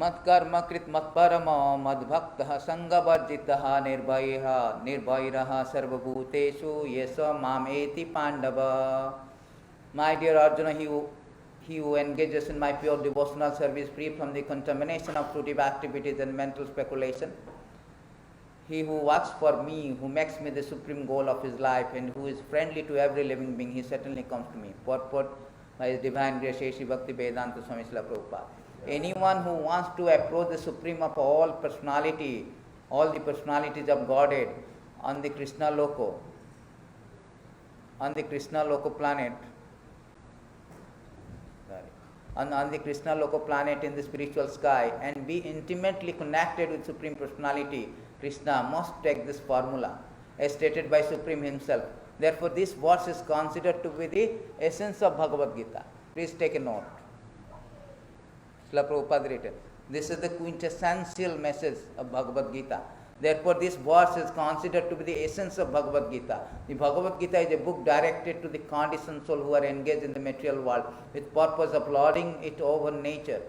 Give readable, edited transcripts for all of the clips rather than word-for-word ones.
मत्कर्म कृत मत्परम मद्भक्तः संगवर्जितः निर्भयः सर्वभूतेषु येष मामेति Pandav. My dear Arjuna, he who engages in my pure devotional service, free from the contamination of fruitive activities and mental speculation, he who works for me, who makes me the supreme goal of his life, and who is friendly to every living being, he certainly comes to me. Purport by His Divine Grace, Shri Bhakti Vedanta Swami Srila Prabhupada. Anyone who wants to approach the supreme of all personality, all the personalities of Godhead on the Krishna Loko planet, on the Krishna Loko planet in the spiritual sky, and be intimately connected with Supreme Personality, Krishna must take this formula as stated by Supreme Himself. Therefore, this verse is considered to be the essence of Bhagavad Gita. Please take a note. Srila Prabhupada written. This is the quintessential message of Bhagavad Gita. Therefore, this verse is considered to be the essence of Bhagavad Gita. The Bhagavad Gita is a book directed to the conditioned soul who are engaged in the material world with purpose of lording it over nature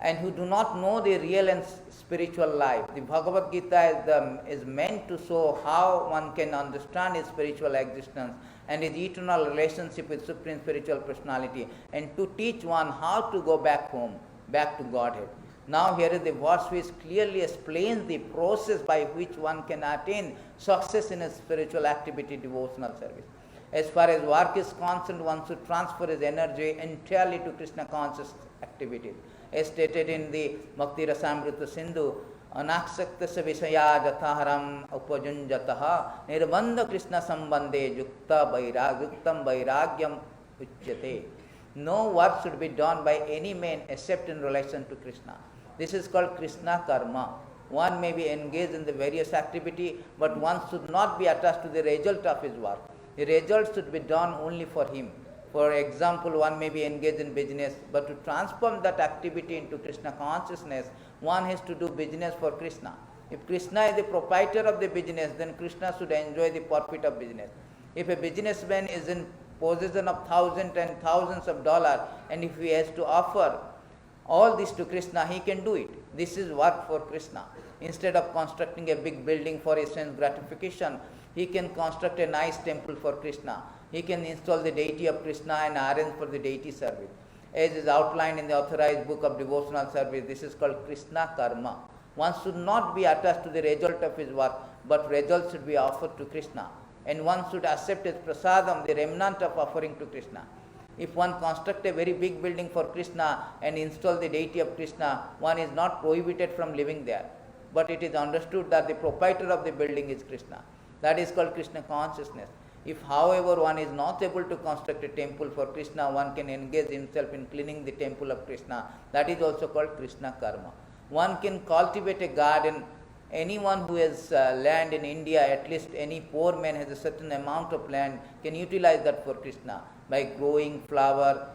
and who do not know the real and spiritual life. The Bhagavad Gita is meant to show how one can understand his spiritual existence and his eternal relationship with Supreme Spiritual Personality, and to teach one how to go back home, back to Godhead. Now here is the verse which clearly explains the process by which one can attain success in a spiritual activity, devotional service. As far as work is concerned, one should transfer his energy entirely to Krishna conscious activities. As stated in the Bhakti Rasamrita Sindhu, Anaksaktasya Visaya Jathaharam Upajunjataha Nirbandha Krishna Sambandhe Yuktam Vairagyam Uchyate. No work should be done by any man except in relation to Krishna. This is called Krishna Karma. One may be engaged in the various activity, but one should not be attached to the result of his work. The result should be done only for him. For example, one may be engaged in business, but to transform that activity into Krishna consciousness, one has to do business for Krishna. If Krishna is the proprietor of the business, then Krishna should enjoy the profit of business. If a businessman is in possession of thousands and thousands of dollars, and if he has to offer all this to Krishna, he can do it. This is work for Krishna. Instead of constructing a big building for his sense gratification, he can construct a nice temple for Krishna. He can install the deity of Krishna and arrange for the deity service. As is outlined in the authorized book of devotional service, this is called Krishna Karma. One should not be attached to the result of his work, but results should be offered to Krishna. And one should accept as prasadam, the remnant of offering to Krishna. If one construct a very big building for Krishna and install the deity of Krishna, one is not prohibited from living there. But it is understood that the proprietor of the building is Krishna. That is called Krishna consciousness. If, however, one is not able to construct a temple for Krishna, one can engage himself in cleaning the temple of Krishna. That is also called Krishna Karma. One can cultivate a garden. Anyone who has land in India, at least any poor man has a certain amount of land, can utilize that for Krishna by growing flower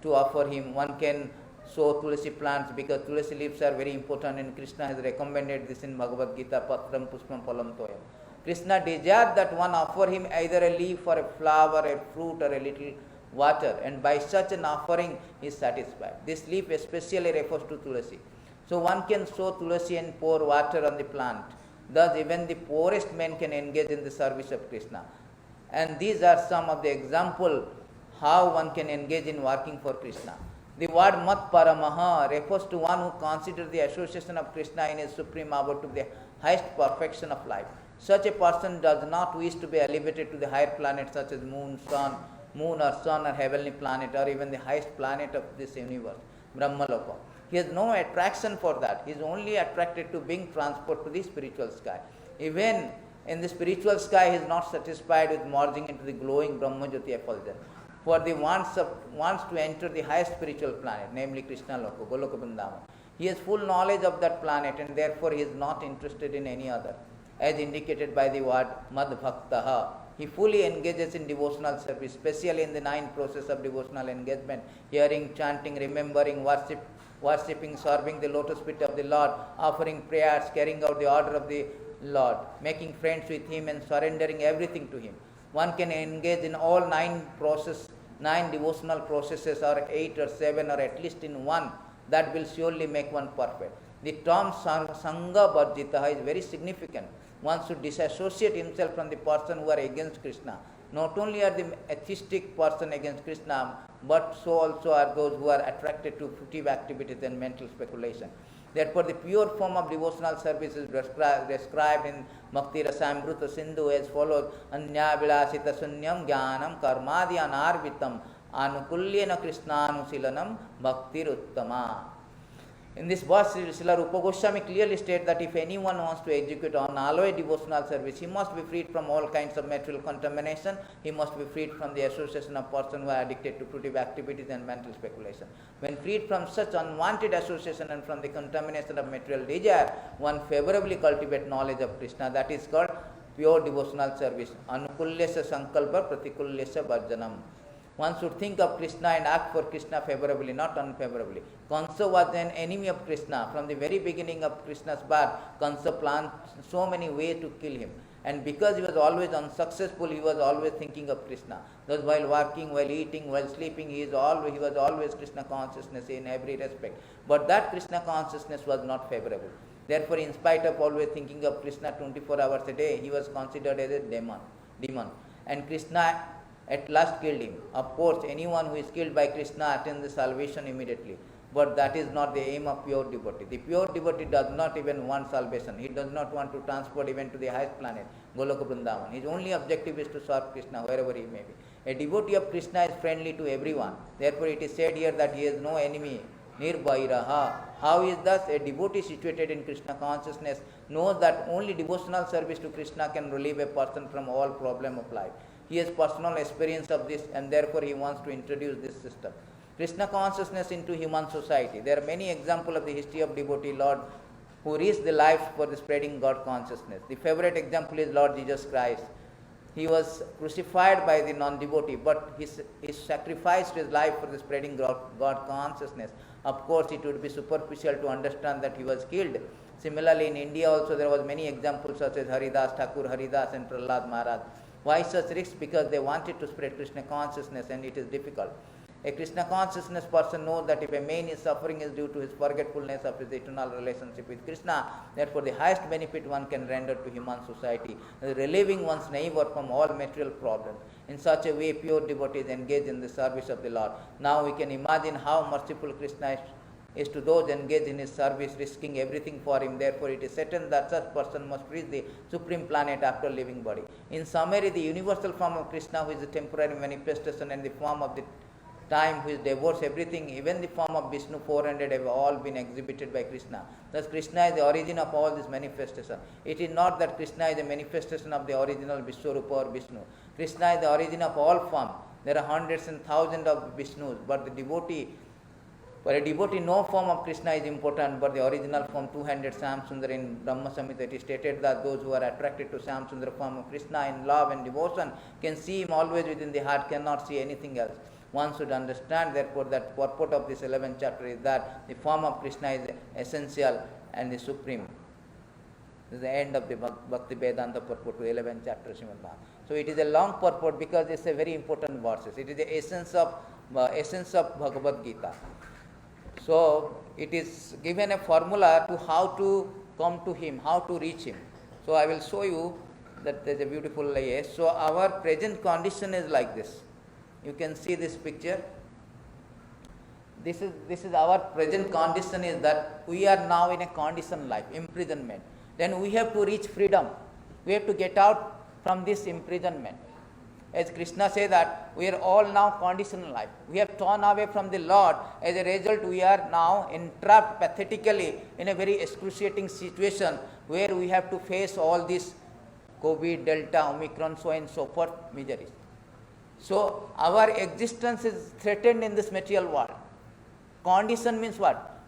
to offer him. One can sow tulsi plants because tulsi leaves are very important, and Krishna has recommended this in Bhagavad Gita, Patram Pushpam Phalam Toyam. Krishna desired that one offer him either a leaf or a flower, a fruit or a little water, and by such an offering he is satisfied. This leaf especially refers to tulsi. So one can sow tulsi and pour water on the plant. Thus even the poorest man can engage in the service of Krishna. And these are some of the examples how one can engage in working for Krishna. The word Mat Paramaha refers to one who considers the association of Krishna in his supreme abode to be the highest perfection of life. Such a person does not wish to be elevated to the higher planets such as moon or sun or heavenly planet, or even the highest planet of this universe, Brahmaloka. He has no attraction for that. He is only attracted to being transported to the spiritual sky. Even in the spiritual sky, he is not satisfied with merging into the glowing Brahmajyoti effulgence. For the wants to enter the highest spiritual planet, namely Krishna Loko, Goloka Vrindavan. He has full knowledge of that planet, and therefore he is not interested in any other. As indicated by the word Madbhaktaha, he fully engages in devotional service, especially in the 9 process of devotional engagement: hearing, chanting, remembering, worshipping, serving the lotus feet of the Lord, offering prayers, carrying out the order of the Lord, making friends with him, and surrendering everything to him. One can engage in all 9 devotional processes, or 8 or 7, or at least in one That will surely make one perfect. The term Sangha Varjitaha is very significant. One should disassociate himself from the person who are against Krishna. Not only are the atheistic person against Krishna, but so also are those who are attracted to fruitive activities and mental speculation. Therefore, the pure form of devotional service is described in Bhakti Rasamrita Sindhu as follows: Anya vilasita sunyam jnanam karmadi anarvitam anukulyena krishnaanusilanam bhaktir uttama. In this verse, Srila Rupa Goswami clearly states that if anyone wants to execute unalloyed devotional service, he must be freed from all kinds of material contamination. He must be freed from the association of persons who are addicted to fruitive activities and mental speculation. When freed from such unwanted association and from the contamination of material desire, one favorably cultivates knowledge of Krishna. That is called pure devotional service. Anukulyasya sankalpa pratikulyasya varjanam. One should think of Krishna and act for Krishna favorably, not unfavorably. Kansa was an enemy of Krishna. From the very beginning of Krishna's birth, Kansa planned so many ways to kill him. And because he was always unsuccessful, he was always thinking of Krishna. Thus while working, while eating, while sleeping, he was always Krishna consciousness in every respect. But that Krishna consciousness was not favorable. Therefore, in spite of always thinking of Krishna 24 hours a day, he was considered as a demon. And Krishna at last killed him. Of course, anyone who is killed by Krishna attains the salvation immediately. But that is not the aim of pure devotee. The pure devotee does not even want salvation. He does not want to transport even to the highest planet, Goloka Vrindavan. His only objective is to serve Krishna wherever he may be. A devotee of Krishna is friendly to everyone. Therefore, it is said here that he has no enemy. Nirvairaha. How is thus? A devotee situated in Krishna consciousness knows that only devotional service to Krishna can relieve a person from all problem of life. He has personal experience of this, and therefore he wants to introduce this system. Krishna consciousness into human society. There are many examples of the history of devotee Lord who risked their lives for the spreading God consciousness. The favorite example is Lord Jesus Christ. He was crucified by the non-devotee, but he sacrificed his life for the spreading God consciousness. Of course, it would be superficial to understand that he was killed. Similarly, in India also there was many examples such as Haridas, Thakur Haridas and Prahlad Maharaj. Why such risks? Because they wanted to spread Krishna consciousness, and it is difficult. A Krishna consciousness person knows that if a man is suffering is due to his forgetfulness of his eternal relationship with Krishna, therefore the highest benefit one can render to human society is relieving one's neighbor from all material problems. In such a way, pure devotees engage in the service of the Lord. Now we can imagine how merciful Krishna is to those engaged in his service, risking everything for him. Therefore, it is certain that such person must reach the supreme planet after leaving body. In summary, the universal form of Krishna, who is a temporary manifestation, and the form of the time which devours everything, even the form of Vishnu 400 have all been exhibited by Krishna. Thus, Krishna is the origin of all this manifestation. It is not that Krishna is a manifestation of the original Vishwarupa or Vishnu. Krishna is the origin of all forms. There are hundreds and thousands of Vishnus, but for a devotee, no form of Krishna is important, but the original form 200 Shyamsundar in Brahma Samhita, it is stated that those who are attracted to Shyamsundar form of Krishna in love and devotion can see him always within the heart, cannot see anything else. One should understand, therefore, that purport of this 11th chapter is that the form of Krishna is essential and the supreme. This is the end of the Bhakti Vedanta purport to 11th chapter Srimad Bhagavatam. So it is a long purport because it's a very important verses. It is the essence of Bhagavad Gita. So it is given a formula to how to come to him, how to reach him. So I will show you that there is a beautiful layer. So our present condition is like this. You can see this picture. This is our present condition, is that we are now in a conditioned life, imprisonment. Then we have to reach freedom. We have to get out from this imprisonment. As Krishna says that we are all now conditioned life. We have torn away from the Lord. As a result, we are now entrapped pathetically in a very excruciating situation where we have to face all this COVID, Delta, Omicron, so on and so forth miseries. So our existence is threatened in this material world. Condition means what?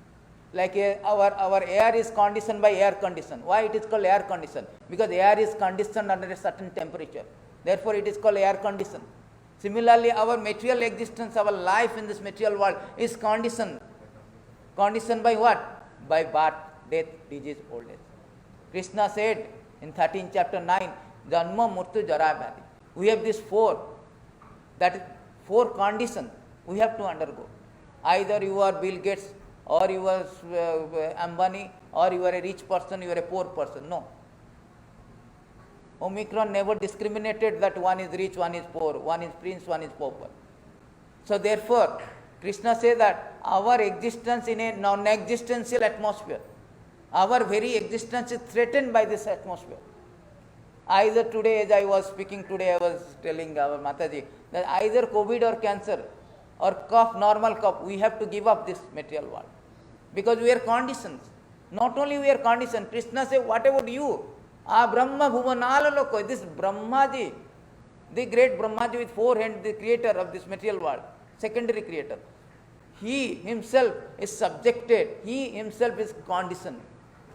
Like our air is conditioned by air condition. Why it is called air condition? Because air is conditioned under a certain temperature. Therefore, it is called air condition. Similarly, our material existence, our life in this material world is conditioned. Conditioned by what? By birth, death, disease, old age. Krishna said in 13th chapter 9, Janma, Murtu, Jara, Vyadhi. We have these four. That is four conditions we have to undergo. Either you are Bill Gates or you are Ambani, or you are a rich person, you are a poor person. No. Omicron never discriminated that one is rich, one is poor, one is prince, one is pauper. So therefore, Krishna says that our existence in a non-existential atmosphere, our very existence is threatened by this atmosphere. Either today, as I was speaking today, I was telling our Mataji that either COVID or cancer or cough, normal cough, we have to give up this material world. Because we are conditioned. Not only we are conditioned, Krishna says, what about you? Brahma Bhuvanala Loko, this Brahmaji, the great Brahmaji with 4 hands, the creator of this material world, secondary creator. He himself is subjected, he himself is conditioned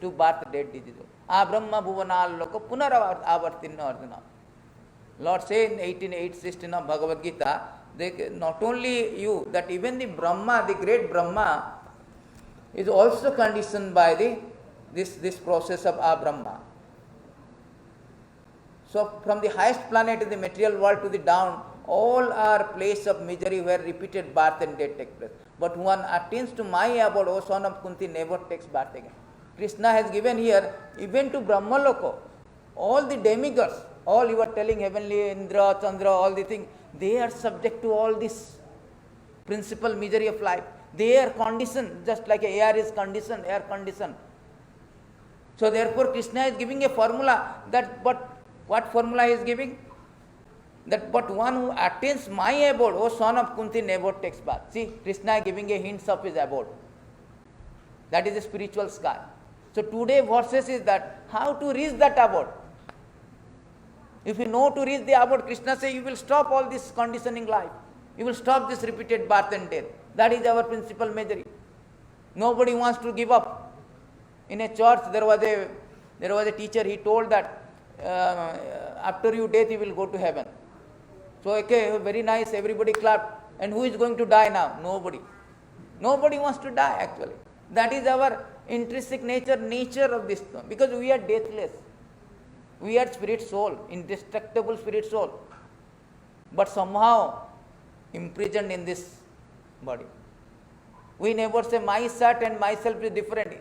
to birth, death, disease. Brahma Bhuvanala Loko Punaravartinna Arjuna. Lord says in 18:8-16 of Bhagavad Gita, not only you, that even the Brahma, the great Brahma, is also conditioned by this process of Brahma. So from the highest planet in the material world to the down, all are place of misery where repeated birth and death take place. But one attains to my abode, O son of Kunti, never takes birth again. Krishna has given here, even to Brahma Loko, all the demigods, all you are telling heavenly, Indra, Chandra, all the things, they are subject to all this principal misery of life. They are conditioned, just like air is conditioned, air conditioned. So therefore Krishna is giving a formula that, but what formula he is giving? That but one who attains my abode, O son of Kunti, never takes birth. See, Krishna is giving a hint of his abode. That is the spiritual sky. So today verses is that how to reach that abode. If you know to reach the abode, Krishna says you will stop all this conditioning life. You will stop this repeated birth and death. That is our principal misery. Nobody wants to give up. In a church there was a teacher, he told that after your death you will go to heaven. So okay, very nice, everybody clapped. And who is going to die now? Nobody. Nobody wants to die actually. That is our intrinsic nature of this, because we are deathless. We are spirit soul, indestructible spirit soul. But somehow imprisoned in this body. We never say my sat and myself is different.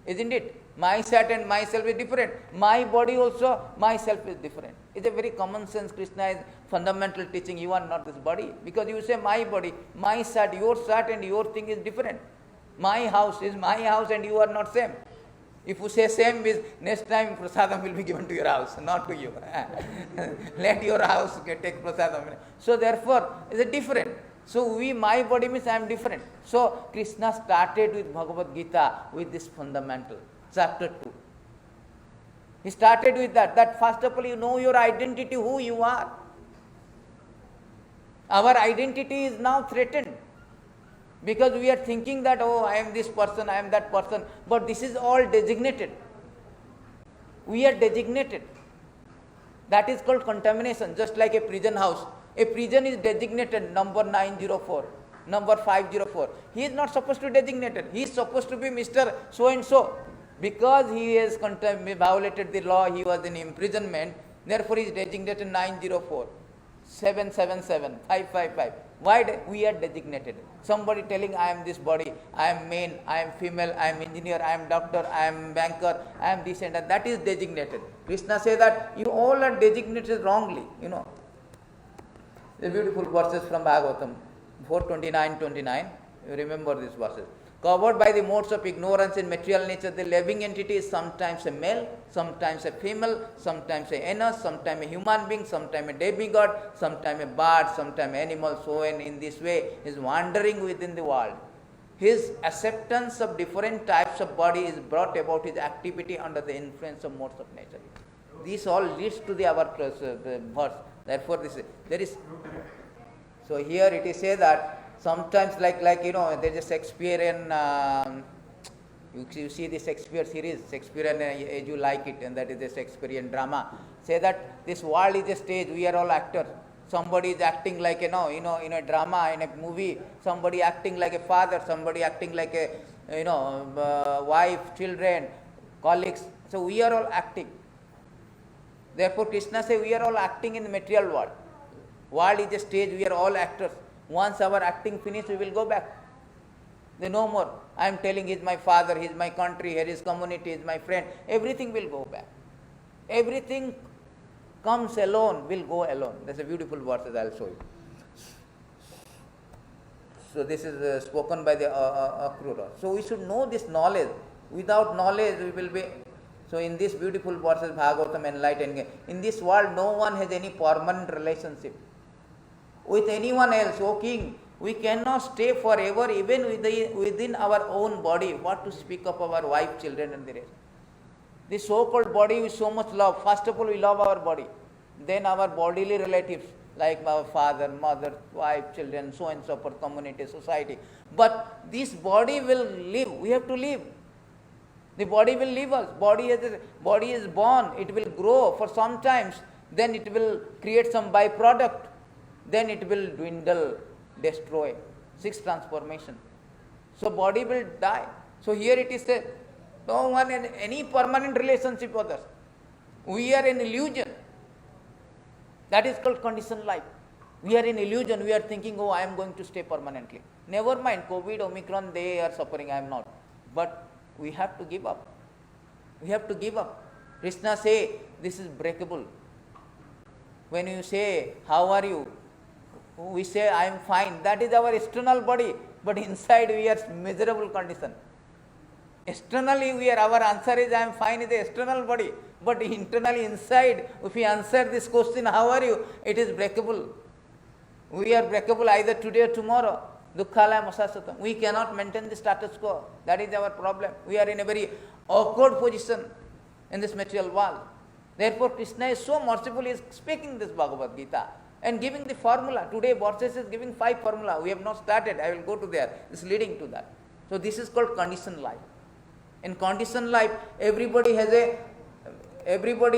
Isn't it? My sat and myself is different. My body also, myself is different. It's a very common sense. Krishna is fundamental teaching. You are not this body. Because you say my body, my sat and your thing is different. My house is my house and you are not same. If you say same, means next time prasadam will be given to your house, not to you. Let your house take prasadam. So therefore, it's a different. So my body means I am different. So Krishna started with Bhagavad Gita with this fundamental, chapter 2. He started with that first of all you know your identity, who you are. Our identity is now threatened. Because we are thinking that, oh, I am this person, I am that person. But this is all designated. We are designated. That is called contamination, just like a prison house. A prison is designated number 904, number 504. He is not supposed to be designated. He is supposed to be Mr. So-and-so. Because he has violated the law, he was in imprisonment. Therefore, he is designated 904, 777, 555. Why? We are designated. Somebody telling, I am this body, I am male, I am female, I am engineer, I am doctor, I am banker, I am this and that. That is designated. Krishna says that you all are designated wrongly. You know. The beautiful verses from Bhagavatam 4:29-29. You remember these verses. Covered by the modes of ignorance in material nature, the living entity is sometimes a male, sometimes a female, sometimes a anus, sometimes a human being, sometimes a demigod, sometimes a bird, sometimes animal, so on. In this way, is wandering within the world. His acceptance of different types of body is brought about his activity under the influence of modes of nature. This all leads to our verse. Therefore, there is. So here it is said that. Sometimes like you know, there is a Shakespearean, you see the Shakespeare series, Shakespearean as you like it, and that is a Shakespearean drama. Say that this world is a stage, we are all actors. Somebody is acting like in a drama, in a movie, somebody acting like a father, somebody acting like a wife, children, colleagues. So we are all acting. Therefore Krishna says we are all acting in the material world. World is a stage, we are all actors. Once our acting finished, we will go back. Then no more. I am telling he is my father, he is my country, here is community, he is my friend. Everything will go back. Everything comes alone, will go alone. That's a beautiful verse that I will show you. So this is spoken by the Akrura. So we should know this knowledge. Without knowledge we will be... So in this beautiful verses, Bhagavatam enlightened. In this world no one has any permanent relationship with anyone else. O king, we cannot stay forever even within our own body. What to speak of our wife, children and the rest. This so-called body with so much love. First of all we love our body. Then our bodily relatives like our father, mother, wife, children, so and so forth, community, society. But this body will live. We have to live. The body will leave us. Body is born. It will grow for some times. Then it will create some byproduct. Then it will dwindle, destroy. 6 transformation. So body will die. So here it is said, no one in any permanent relationship with us. We are in illusion. That is called conditioned life. We are in illusion. We are thinking, oh, I am going to stay permanently. Never mind, COVID, Omicron, they are suffering, I am not. But we have to give up. We have to give up. Krishna say, this is breakable. When you say, how are you? We say, I am fine. That is our external body. But inside we are miserable condition. Externally our answer is, I am fine in the external body. But internally inside, if we answer this question, how are you? It is breakable. We are breakable either today or tomorrow. Dukkhalaya masasatam. We cannot maintain the status quo. That is our problem. We are in a very awkward position in this material world. Therefore, Krishna is so merciful, he is speaking this Bhagavad Gita and giving the formula. Today, Borges is giving 5 formula. We have not started. I will go to there. It's leading to that. So, this is called conditioned life. In conditioned life, everybody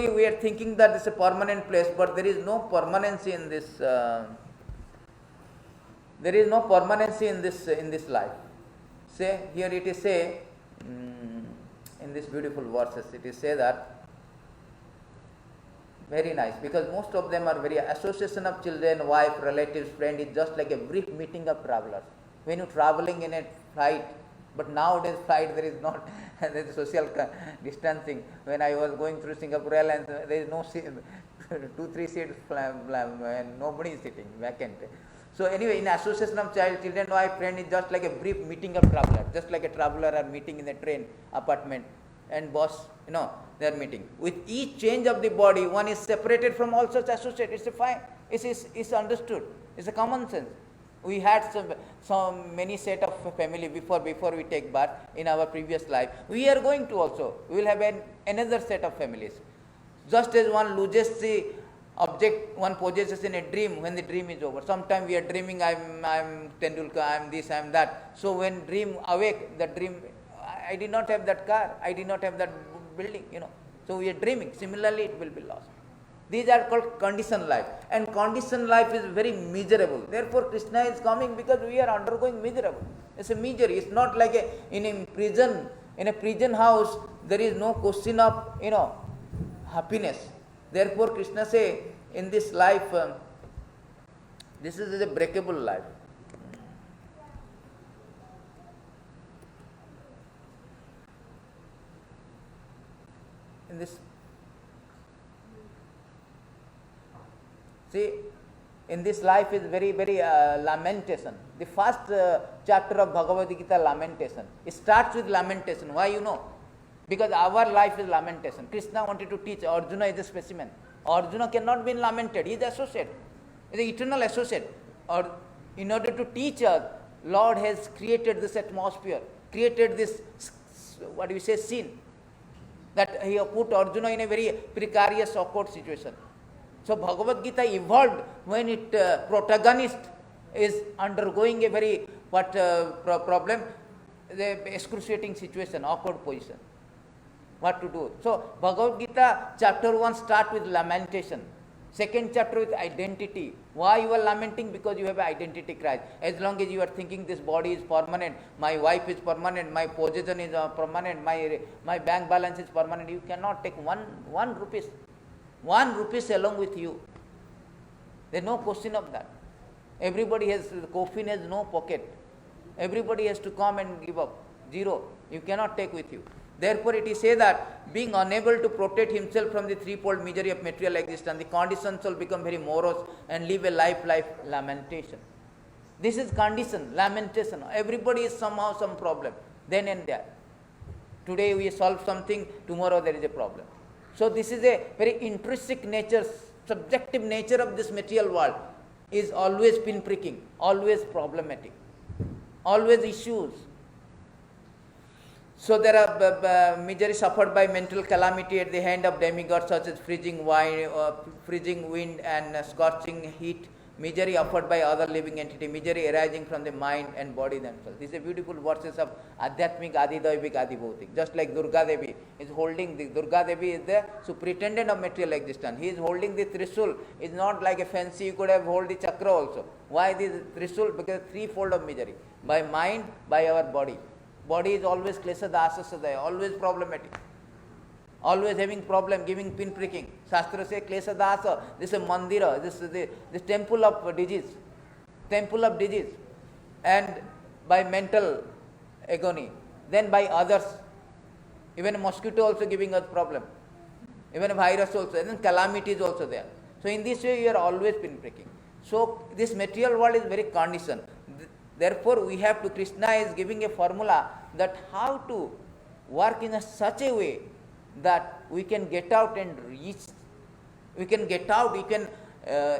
we are thinking that it's a permanent place, but there is no permanency in this. There is no permanency in this life. Say here it is say in this beautiful verses it is say that very nice, because most of them are very association of children, wife, relatives, friend is just like a brief meeting of travelers. When you traveling in a flight, but nowadays flight there is not there is social distancing. When I was going through Singapore Airlines, there is no 2-3 seats and nobody is sitting vacant. So anyway, in association of children, wife, friend is just like a brief meeting of traveler. Just like a traveler are meeting in a train, apartment, and boss, they are meeting. With each change of the body, one is separated from all such associates. It's a fine. It's understood. It's a common sense. We had some many set of family before we take birth in our previous life. We are going to also. We will have another set of families. Just as one loses the object one possesses in a dream when the dream is over. Sometimes we are dreaming, I'm Tendulkar, I'm this, I'm that. So when dream awake, the dream, I did not have that car, I did not have that building, So we are dreaming. Similarly, it will be lost. These are called conditioned life. And conditioned life is very miserable. Therefore, Krishna is coming because we are undergoing miserable. It's a misery. It's not like in a prison. In a prison house, there is no question of, happiness. Therefore, Krishna say, in this life, this is a breakable life. In this, see, in this life is very, very lamentation. The first chapter of Bhagavad Gita, lamentation. It starts with lamentation. Why Because our life is lamentation. Krishna wanted to teach. Arjuna is a specimen. Arjuna cannot be lamented. He is associate. He is an eternal associate. Or in order to teach us, Lord has created this atmosphere, created this, scene. That he put Arjuna in a very precarious, awkward situation. So Bhagavad Gita evolved when protagonist is undergoing a very problem, the excruciating situation, awkward position. What to do? So Bhagavad Gita chapter 1 start with lamentation. Second chapter with identity. Why you are lamenting? Because you have an identity crisis. As long as you are thinking this body is permanent, my wife is permanent, my possession is permanent, my bank balance is permanent, you cannot take one rupees along with you. There is no question of that. Everybody has, coffin has no pocket. Everybody has to come and give up. Zero. You cannot take with you. Therefore, it is said that being unable to protect himself from the threefold misery of material existence, the condition shall become very morose and live a life lamentation. This is condition, lamentation. Everybody is somehow some problem, then and there. Today we solve something, tomorrow there is a problem. So this is a very intrinsic nature, subjective nature of this material world is always pinpricking, always problematic, always issues. So there are misery suffered by mental calamity at the hand of demigods such as freezing wind and scorching heat, misery offered by other living entity, misery arising from the mind and body themselves. These are beautiful verses of Adhyatmik, Adidaivik, Adibhautik. Just like Durga Devi is holding Durga Devi is the superintendent of material existence. He is holding the Trishul. It's not like a fancy, you could have hold the chakra also. Why this Trishul? Because threefold of misery. By mind, by our body. Body is always klesha dāsa sadaya, always problematic. Always having problem, giving pinpricking. Shastra says klesha dāsa, this is a mandira, this is the temple of disease. Temple of disease. And by mental agony. Then by others. Even a mosquito also giving us problem. Even a virus also. And then calamity is also there. So in this way you are always pinpricking. So this material world is very conditioned. Therefore, we have to, Krishna is giving a formula that how to work in such a way that we can get out and reach, we can get out, we can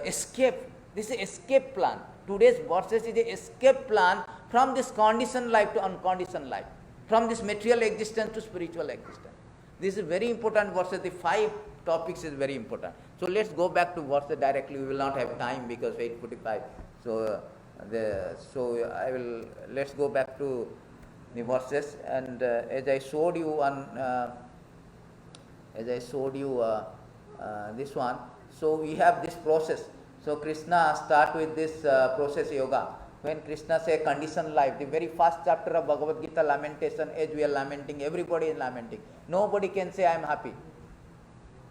escape. This is escape plan. Today's verses is an escape plan from this conditioned life to unconditioned life, from this material existence to spiritual existence. This is very important verses. The 5 topics is very important. So let's go back to verses directly. We will not have time because 8:45. Let's go back to the verses, and as I showed you this one, so we have this process. So Krishna start with this process yoga. When Krishna say conditioned life, the very first chapter of Bhagavad Gita, lamentation, as we are lamenting, everybody is lamenting. Nobody can say I am happy.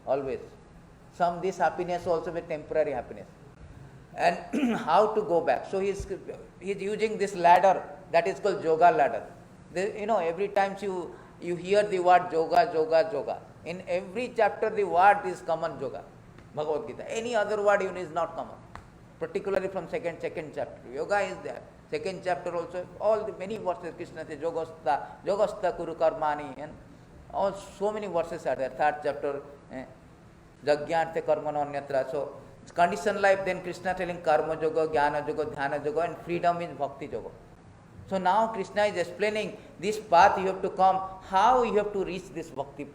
Always. This happiness also be temporary happiness. And how to go back. So he's using this ladder that is called yoga ladder. Every time you hear the word yoga. In every chapter the word is common, yoga. Bhagavad Gita. Any other word even is not common. Particularly from second chapter. Yoga is there. Second chapter also, all the many verses Krishna says, yogasta kuru karmani, and all so many verses are there. Third chapter, jagyarte karmano anyatra. So conditioned life, then Krishna telling karma yoga, jnana yoga, dhyana yoga, and freedom is bhakti yoga. So now Krishna is explaining this path you have to come, how you have to reach this bhakti,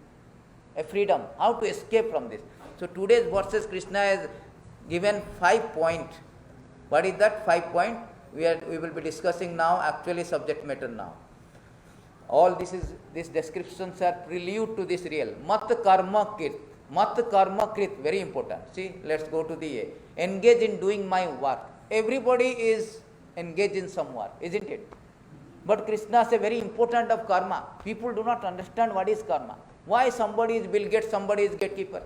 a freedom, how to escape from this. So today's verses Krishna has given 5 points. What is that 5 point? We will be discussing now, actually subject matter now. All these descriptions are prelude to this real. Mat karma krit, very important. See, let's go to the engage in doing my work. Everybody is engaged in some work, isn't it? But Krishna says very important of karma. People do not understand what is karma. Why somebody is Bill Gates, somebody is gatekeeper?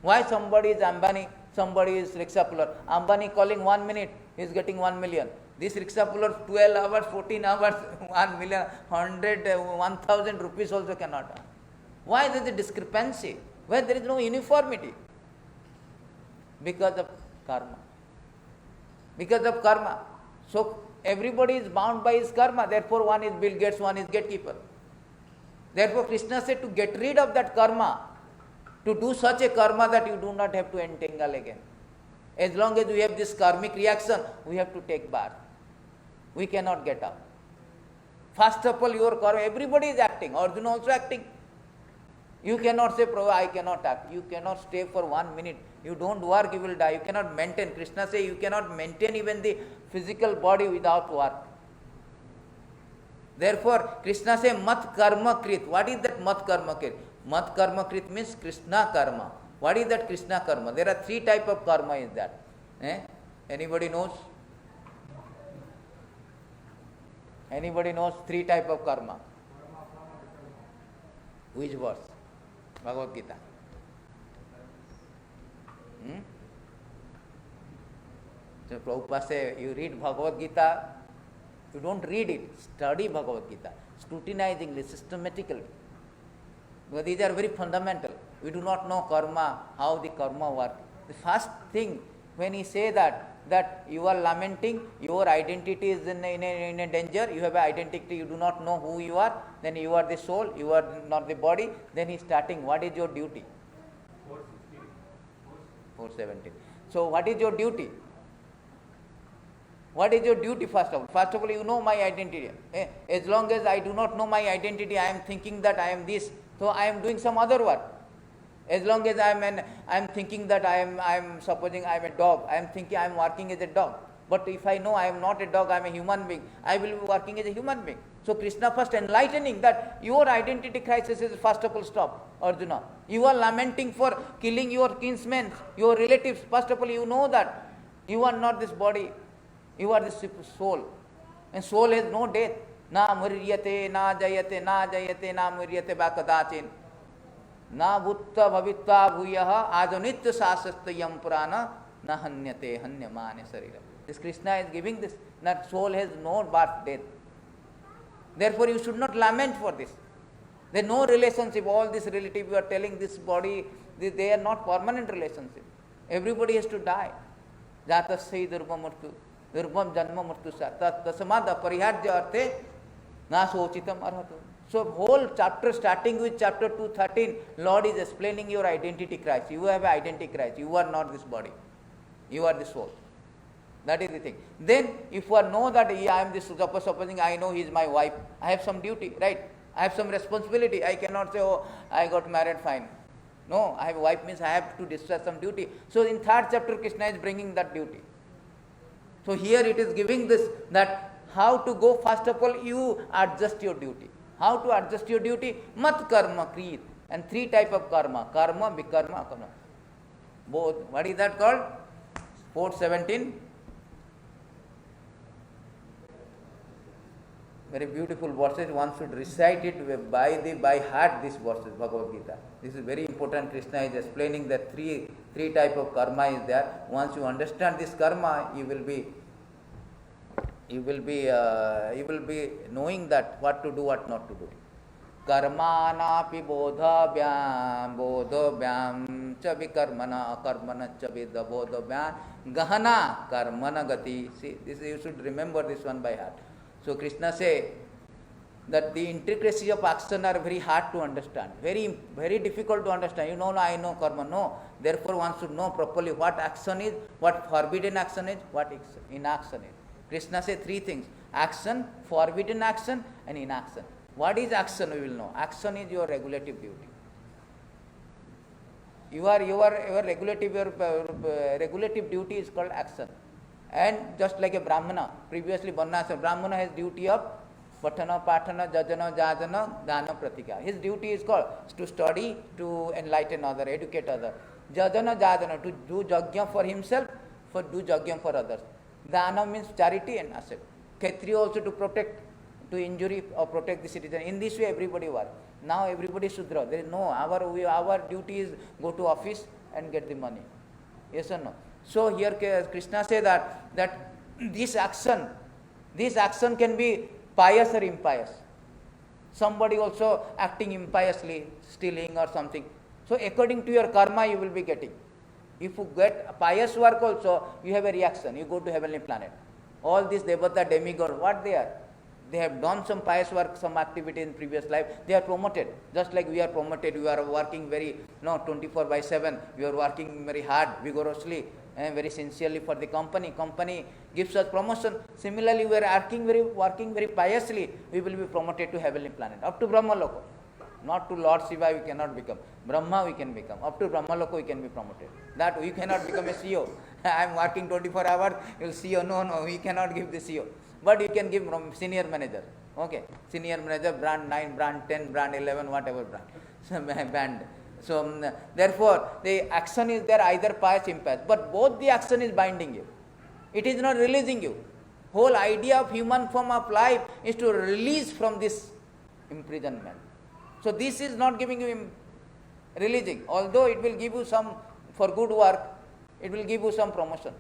Why somebody is Ambani, somebody is rickshaw puller? Ambani calling 1 minute, he is getting 1 million. This rickshaw puller 12 hours, 14 hours, 1 million, 100, 1,000 rupees also cannot earn. Why there is a discrepancy? Why there is no uniformity? Because of karma. Because of karma. So everybody is bound by his karma. Therefore one is Bill Gates, one is gatekeeper. Therefore Krishna said to get rid of that karma, to do such a karma that you do not have to entangle again. As long as we have this karmic reaction, we have to take bath. We cannot get out. First of all, your karma, everybody is acting. Arjuna also acting. You cannot say, Prabhu, I cannot act. You cannot stay for 1 minute. You don't work, you will die. You cannot maintain. Krishna says you cannot maintain even the physical body without work. Therefore, Krishna says, mat karma krit. What is that mat karma krit? Mat karma krit means Krishna karma. What is that Krishna karma? There are 3 types of karma is that. Anybody knows? Anybody knows 3 types of karma? Which verse? Bhagavad Gita. So Prabhupada say, you read Bhagavad Gita, You don't read it. Study Bhagavad Gita, scrutinizingly, systematically. Because these are very fundamental. We do not know karma, how the karma works. The first thing, when he say that you are lamenting, your identity is in a danger, you have an identity, you do not know who you are, then you are the soul, you are not the body, then he is starting, what is your duty? 417. So what is your duty? What is your duty first of all? First of all, you know my identity. As long as I do not know my identity, I am thinking that I am this, so I am doing some other work. As long as I am thinking that I am supposing I am a dog, I am thinking I am working as a dog. But if I know I am not a dog, I am a human being, I will be working as a human being. So Krishna first enlightening that your identity crisis is first of all stop, Arjuna. You are lamenting for killing your kinsmen, your relatives. First of all, you know that you are not this body, you are this soul. And soul has no death. Na muryate, na jayate, na jayate, na muryate bakadachin. Na bhutta bhavitva bhuyaha ajanitya sasastayam purana na hanyate hanyamane sarira. This Krishna is giving this, that soul has no birth, death. Therefore you should not lament for this. There is no relationship. All this relative you are telling this body, they are not permanent relationship. Everybody has to die. Jatasya durbam murtu, durbam janma murtu sa, tasmad apariharya arte na sochitam arhatu. So whole chapter starting with chapter 213, Lord is explaining your identity crisis. You have an identity crisis. You are not this body. You are the soul. That is the thing. Then if you know that I am this, supposing I know he is my wife, I have some duty, right? I have some responsibility. I cannot say, oh, I got married, fine. No, I have a wife means I have to discharge some duty. So in third chapter, Krishna is bringing that duty. So here it is giving this, that how to go, first of all, you adjust your duty. How to adjust your duty? Mat karma kriit. And three type of karma. Karma, vikarma, karma. Both. What is that called? 417. Very beautiful verses. One should recite it by heart, these verses, Bhagavad Gita. This is very important. Krishna is explaining that three type of karma is there. Once you understand this karma, you will be knowing that what to do, what not to do. Karmanapi bodhabhyam cha vikarmana akarmana cha vidabodhabhyam gahana karmana gati. See, this you should remember this one by heart. So Krishna say that the intricacies of action are very hard to understand, very, very difficult to understand. You know, I know karma, no. Therefore one should know properly what action is, what forbidden action is, what inaction is. Krishna says three things: action, forbidden action, and inaction. What is action? We will know. Action is your regulative duty. Your regulative duty is called action. And just like a Brahmana, previously Brahmana has duty of patana, patana, jajana, jajana, dana, pratika. His duty is called to study, to enlighten other, educate other. Jajana, jajana, to do jagya for himself, do jagya for others. Dana means charity and asset. Kshatriya also to protect, to injury or protect the citizen. In this way everybody works. Now everybody Shudra. There is no, our duty is go to office and get the money. Yes or no? So here Krishna says that this action can be pious or impious. Somebody also acting impiously, stealing or something. So according to your karma you will be getting. If you get pious work also, you have a reaction. You go to heavenly planet. All these devata, demigod, what they are? They have done some pious work, some activity in previous life. They are promoted. Just like we are promoted, we are working very 24/7. We are working very hard, vigorously, and very sincerely for the company. Company gives us promotion. Similarly, we are working very piously. We will be promoted to heavenly planet, up to Brahma Loka. Not to Lord Shiva we cannot become. Brahma we can become. Up to Brahma Loka we can be promoted. That we cannot become a CEO. I am working 24 hours, you will CEO. No, we cannot give the CEO. But you can give senior manager. Okay. Senior manager, brand 9, brand 10, brand 11, whatever brand. So, band. So, therefore, the action is there either pious, impious. But both the action is binding you. It is not releasing you. Whole idea of human form of life is to release from this imprisonment. So this is not giving you releasing. Although it will give you some, for good work, it will give you some promotion.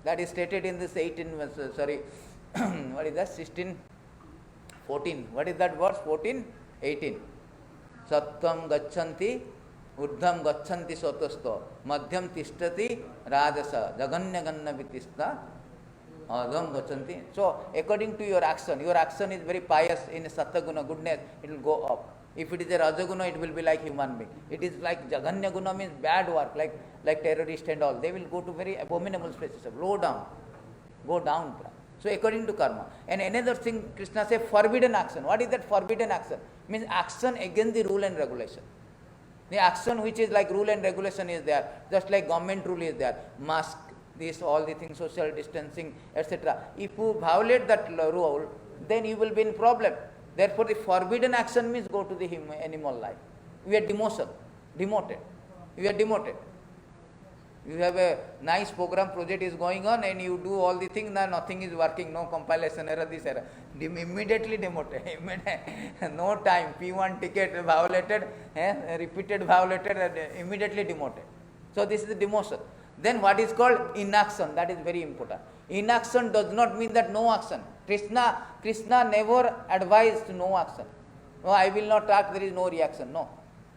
That is stated in this what is that? 16, 14. What is that verse? 14, 18. Sattvam gachanti, urdham gachanti sotasto, madhyam tishtati rajasa, jaganya ganna vitista, adham gachanti. So, according to your action is very pious in sattaguna, goodness, it will go up. If it is a rajaguna, it will be like human being. It is like jaganya guna means bad work, like terrorists and all. They will go to very abominable spaces, low down, go down. So according to karma. And another thing, Krishna says forbidden action. What is that forbidden action? Means action against the rule and regulation. The action which is like rule and regulation is there, just like government rule is there. Mask, this, all the things, social distancing, etc. If you violate that rule, then you will be in problem. Therefore, the forbidden action means go to the animal life. We are demoted. You are demoted. You have a nice program, project is going on, and you do all the things, now nothing is working, no compilation error, this error. Immediately demoted. No time. P1 ticket violated, repeated violated, and immediately demoted. So this is the demotion. Then what is called inaction? That is very important. Inaction does not mean that no action. Krishna never advised no action. No, I will not act, there is no reaction. No.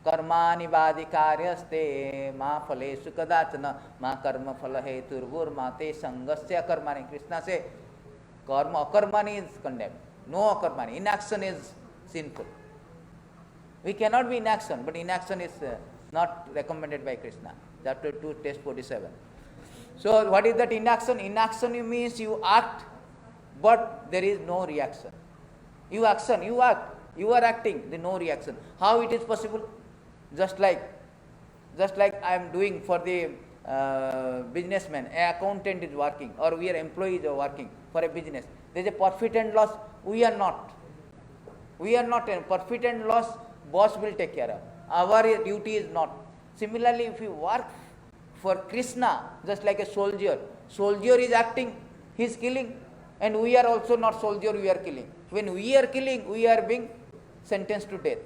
Karmani vadikaryaste ma phalesu kadachana ma karma phala heturvur mate sangasya karmani. Krishna says akarmani is condemned. No akarmani. Inaction is sinful. We cannot be inaction, but inaction is not recommended by Krishna. Chapter 2, text 47. So what is that inaction? Inaction means you act, but there is no reaction. You act, you are acting, there is no reaction. How it is possible? Just like I am doing for the businessman, an accountant is working, or we are employees are working for a business. There is a profit and loss. We are not. Profit and loss, boss will take care of. Our duty is not. Similarly, if you work for Krishna, just like a soldier is acting, he is killing, and we are also not soldier, we are killing. When we are killing, we are being sentenced to death.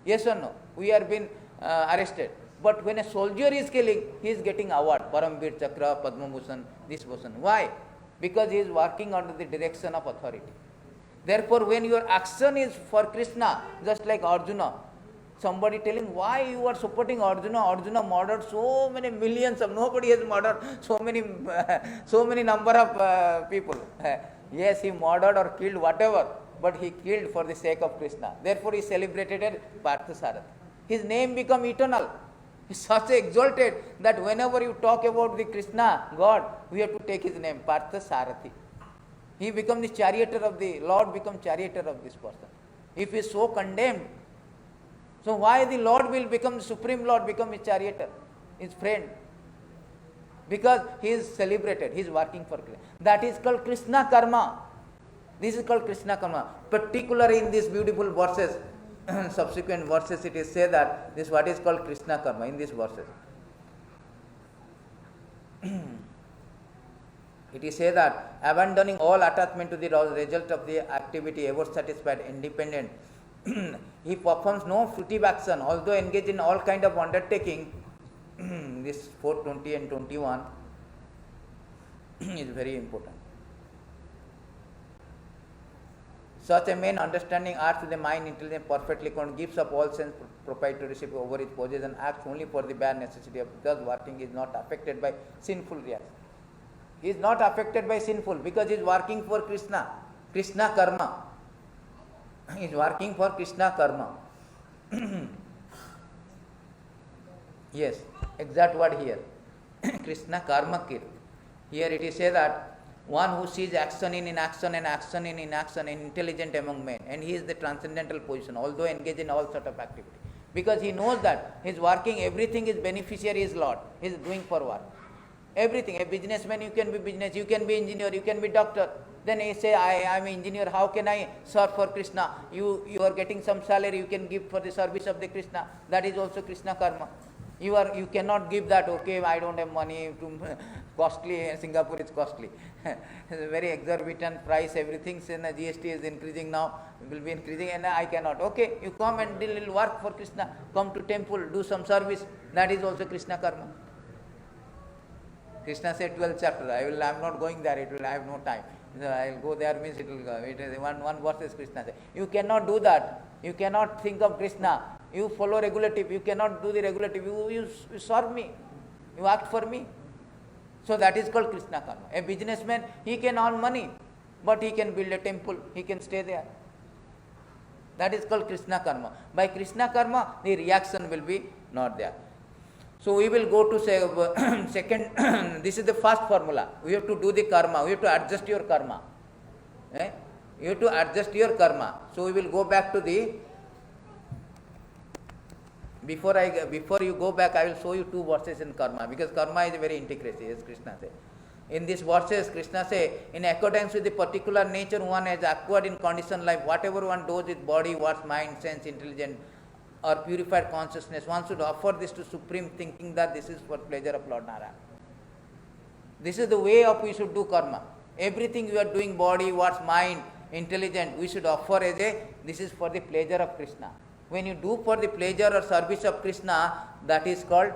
Yes or no? We are being arrested. But when a soldier is killing, he is getting award, Paramveer Chakra, Padma Bhushan, this Bhushan. Why? Because he is working under the direction of authority. Therefore, when your action is for Krishna, just like Arjuna, somebody telling, why you are supporting Arjuna? Arjuna murdered so many millions of, nobody has murdered so many number of people. Yes, he murdered or killed whatever, but he killed for the sake of Krishna. Therefore, he celebrated as Parthasarathi. His name become eternal. He is such exalted that whenever you talk about the Krishna, God, we have to take his name, Parthasarathi. He becomes the charioteer of the Lord, becomes charioteer of this person. If he is so condemned, so why the Lord will become the Supreme Lord, become his charioteer, his friend? Because he is celebrated, he is working for Krishna. That is called Krishna karma. This is called Krishna karma. Particularly in these beautiful verses, subsequent verses, it is said that this what is called Krishna karma in these verses. It is said that abandoning all attachment to the result of the activity, ever satisfied, independent, he performs no fruitive action, although engaged in all kind of undertaking. This 4:20 and 21 is very important. Such a man, understanding arts with the mind, intelligence perfectly, gives up all sense proprietorship over his possession, acts only for the bare necessity of thus working, is not affected by sinful reaction. He is not affected by sinful because he is working for Krishna, Krishna karma. He is working for Krishna karma. Yes, exact word here. Krishna karma kir. Here it is said that one who sees action in inaction and action in inaction and intelligent among men, and he is the transcendental position, although engaged in all sort of activity. Because he knows that he is working, everything is beneficiary is Lord. He is doing for work. Everything. A businessman, you can be business, you can be engineer, you can be doctor. Then he say, I am an engineer, how can I serve for Krishna? You are getting some salary, you can give for the service of the Krishna. That is also Krishna karma. You cannot give that, okay, I don't have money, costly, Singapore is costly. Very exorbitant price, everything, GST is increasing now, will be increasing, and I cannot. Okay, you come and do little work for Krishna, come to temple, do some service, that is also Krishna karma. Krishna said 12th chapter, I am not going there, I have no time. So I'll go there means it will go. It is one verse is Krishna says. You cannot do that. You cannot think of Krishna. You follow regulative. You cannot do the regulative. You serve me. You act for me. So that is called Krishna karma. A businessman, he can earn money, but he can build a temple. He can stay there. That is called Krishna karma. By Krishna karma, the reaction will be not there. So we will go to say second. This is the first formula. We have to do the karma. We have to adjust your karma. You have to adjust your karma. So we will go back to the. Before you go back, I will show you two verses in karma, because karma is a very intricacy, as Krishna says. In these verses, Krishna says, in accordance with the particular nature one has acquired in conditioned life, whatever one does with body, words, mind, sense, intelligence, or purified consciousness, one should offer this to Supreme, thinking that this is for pleasure of Lord Narayana. This is the way of we should do karma. Everything we are doing, body, words, mind, intelligence, we should offer as this is for the pleasure of Krishna. When you do for the pleasure or service of Krishna, that is called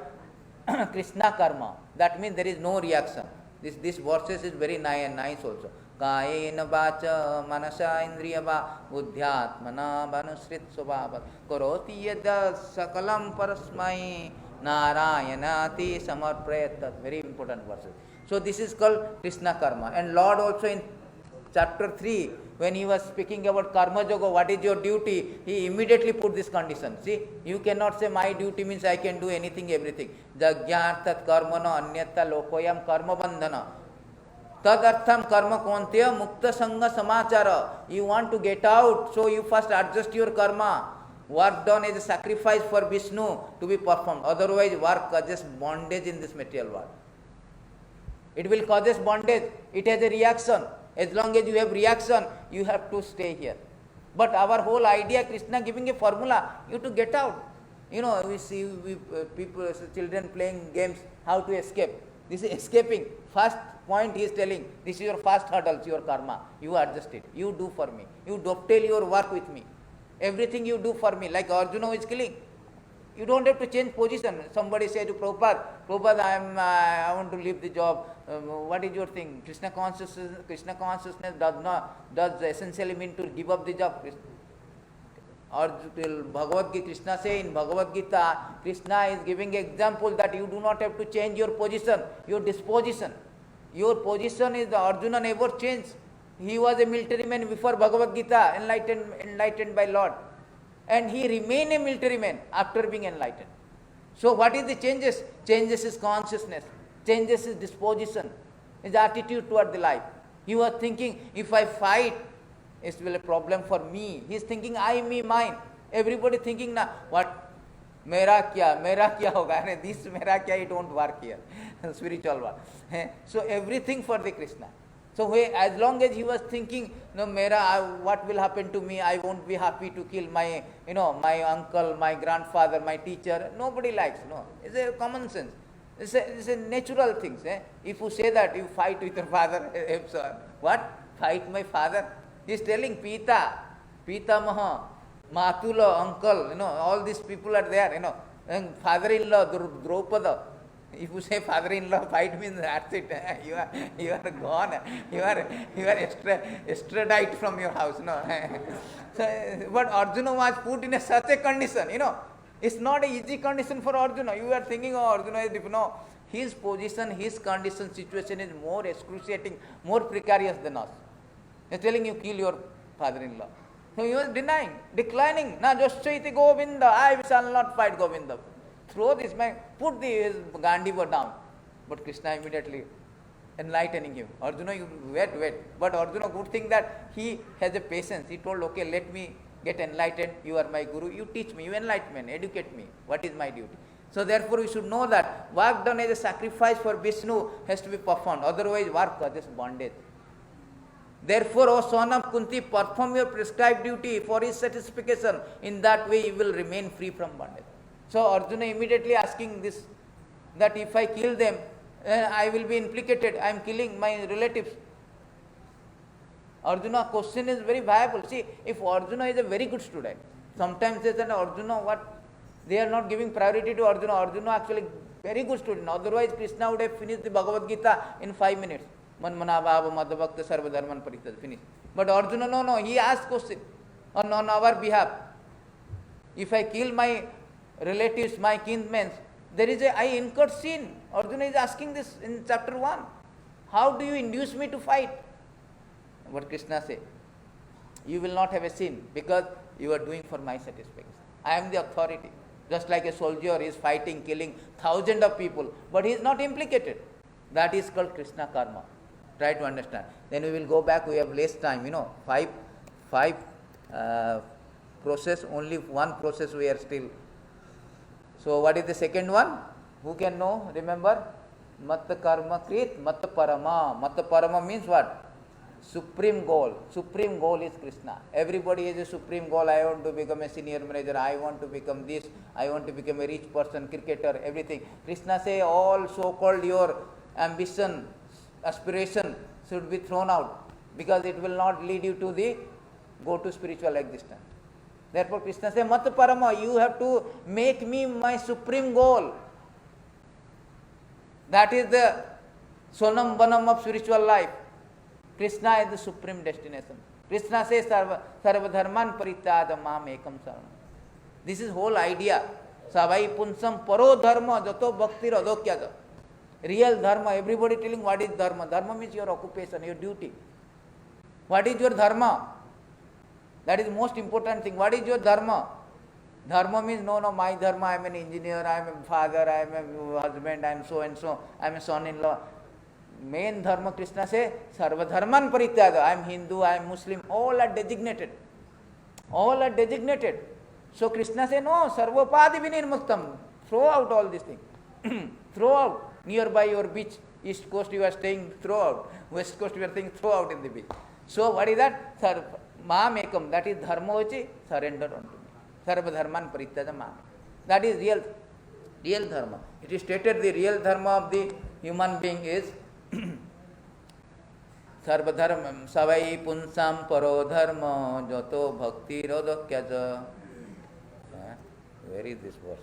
Krishna karma. That means there is no reaction. This verses is very nice also. Kayena vacha manasa indriyava buddhyatmana vanusrit svabhat karoti yada sakalam parasmai narayanati samarprayat. Very important verses. So this is called Krishna karma. And Lord also in chapter 3, when he was speaking about karma yoga, what is your duty, he immediately put this condition. See, you cannot say my duty means I can do anything, everything. Jagyartat karmana anyata lokoyam karma bandhana. Tadartham karma kontya mukta sangha samachara. You want to get out, so you first adjust your karma. Work done as a sacrifice for Vishnu to be performed. Otherwise, work causes bondage in this material world. It will cause bondage. It has a reaction. As long as you have reaction, you have to stay here. But our whole idea, Krishna giving a formula, you to get out. You know, we see people, children playing games, how to escape. This is escaping. First point he is telling, this is your first hurdle, your karma. You adjust it. You do for me. You dovetail your work with me. Everything you do for me. Like Arjuna who is killing. You don't have to change position. Somebody say to Prabhupada, I want to leave the job. What is your thing? Krishna consciousness does essentially mean to give up the job. Or Bhagavad Gita, Krishna say in Bhagavad Gita, Krishna is giving example that you do not have to change your position, your disposition. Your position is the Arjuna never changed. He was a military man before Bhagavad Gita, enlightened by Lord. And he remained a military man after being enlightened. So what is the changes? Changes his consciousness, changes his disposition, his attitude toward the life. He was thinking, if I fight, it will be a problem for me. He is thinking, I, me, mine. Everybody thinking, na what? Mera kya hoga? This mera kya, it won't work here. Spiritual work. So everything for the Krishna. So as long as he was thinking, no, what will happen to me? I won't be happy to kill my, my uncle, my grandfather, my teacher. Nobody likes. No, it's a common sense. It's a natural thing. If you say that you fight with your father, what? Fight my father? He's telling Pita, Maha, Matula, uncle. All these people are there. And father-in-law, Draupada. If you say father-in-law fight means that's it. You are gone. You are extradite from your house. No. So, but Arjuna was put in such a condition. It's not an easy condition for Arjuna. You are thinking, Arjuna is different. No. His position, his condition, situation is more excruciating, more precarious than us. He is telling you kill your father-in-law. So he was denying, declining. Na jaschaiti Govinda, I shall not fight Govinda. Throw this man, put his Gandiva down. But Krishna immediately enlightening him. Arjuna, you wait. But Arjuna, good thing that he has a patience. He told, okay, let me get enlightened. You are my guru. You teach me, you enlighten me, educate me. What is my duty? So therefore we should know that work done as a sacrifice for Vishnu has to be performed. Otherwise work causes bondage. Therefore, O son of Kunti, perform your prescribed duty for his satisfaction. In that way you will remain free from bondage. So Arjuna immediately asking this, that if I kill them, I will be implicated. I am killing my relatives. Arjuna question is very viable. See, if Arjuna is a very good student, sometimes they say Arjuna, what? They are not giving priority to Arjuna. Arjuna actually very good student. Otherwise Krishna would have finished the Bhagavad Gita in 5 minutes. Manmana Bhava Madhavakta Sarva Dharman Parityaj. Finish. But Arjuna, no, he asked question on our behalf. If I kill my relatives, my kinsmen, I incurred sin. Arjuna is asking this in chapter 1. How do you induce me to fight? But Krishna said, you will not have a sin because you are doing for my satisfaction. I am the authority. Just like a soldier is fighting, killing thousands of people, but he is not implicated. That is called Krishna karma. Try to understand. Then we will go back. We have less time. Five process. Only one process we are still. So what is the second one? Who can know? Remember? Matta karma krit, matta parama. Matta parama means what? Supreme goal. Supreme goal is Krishna. Everybody has a supreme goal. I want to become a senior manager. I want to become this. I want to become a rich person, cricketer, everything. Krishna say all so-called your ambition, aspiration should be thrown out because it will not lead you to go to spiritual existence. Therefore Krishna say, Mat Parama, you have to make me my supreme goal. That is the sonam banam of spiritual life. Krishna is the supreme destination. Krishna says, Sarva dharman parityāja mam ekam saranam. This is whole idea. Savai punsam paro dharma jato bhakti radokyaja. Real dharma. Everybody telling what is dharma. Dharma means your occupation, your duty. What is your dharma? That is the most important thing. What is your dharma? Dharma means no, my dharma, I am an engineer, I am a father, I am a husband, I am so and so, I am a son-in-law. Main dharma, Krishna says, Sarva dharman parityāja. I am Hindu, I am Muslim, all are designated. All are designated. So Krishna says, no, sarvopadi vinirmuktam. Throw out all these things. Throw out. Nearby your beach, east coast you are staying, throw out. West coast you are staying, throw out in the beach. So what is that? Mam ekam, that is dharma hochi, surrender unto me. Sarva dharman parityāja mam. That is real dharma. It is stated the real dharma of the human being is Sarva dharma savai punsam paro dharma jato bhakti rodokyaja. Where is this verse?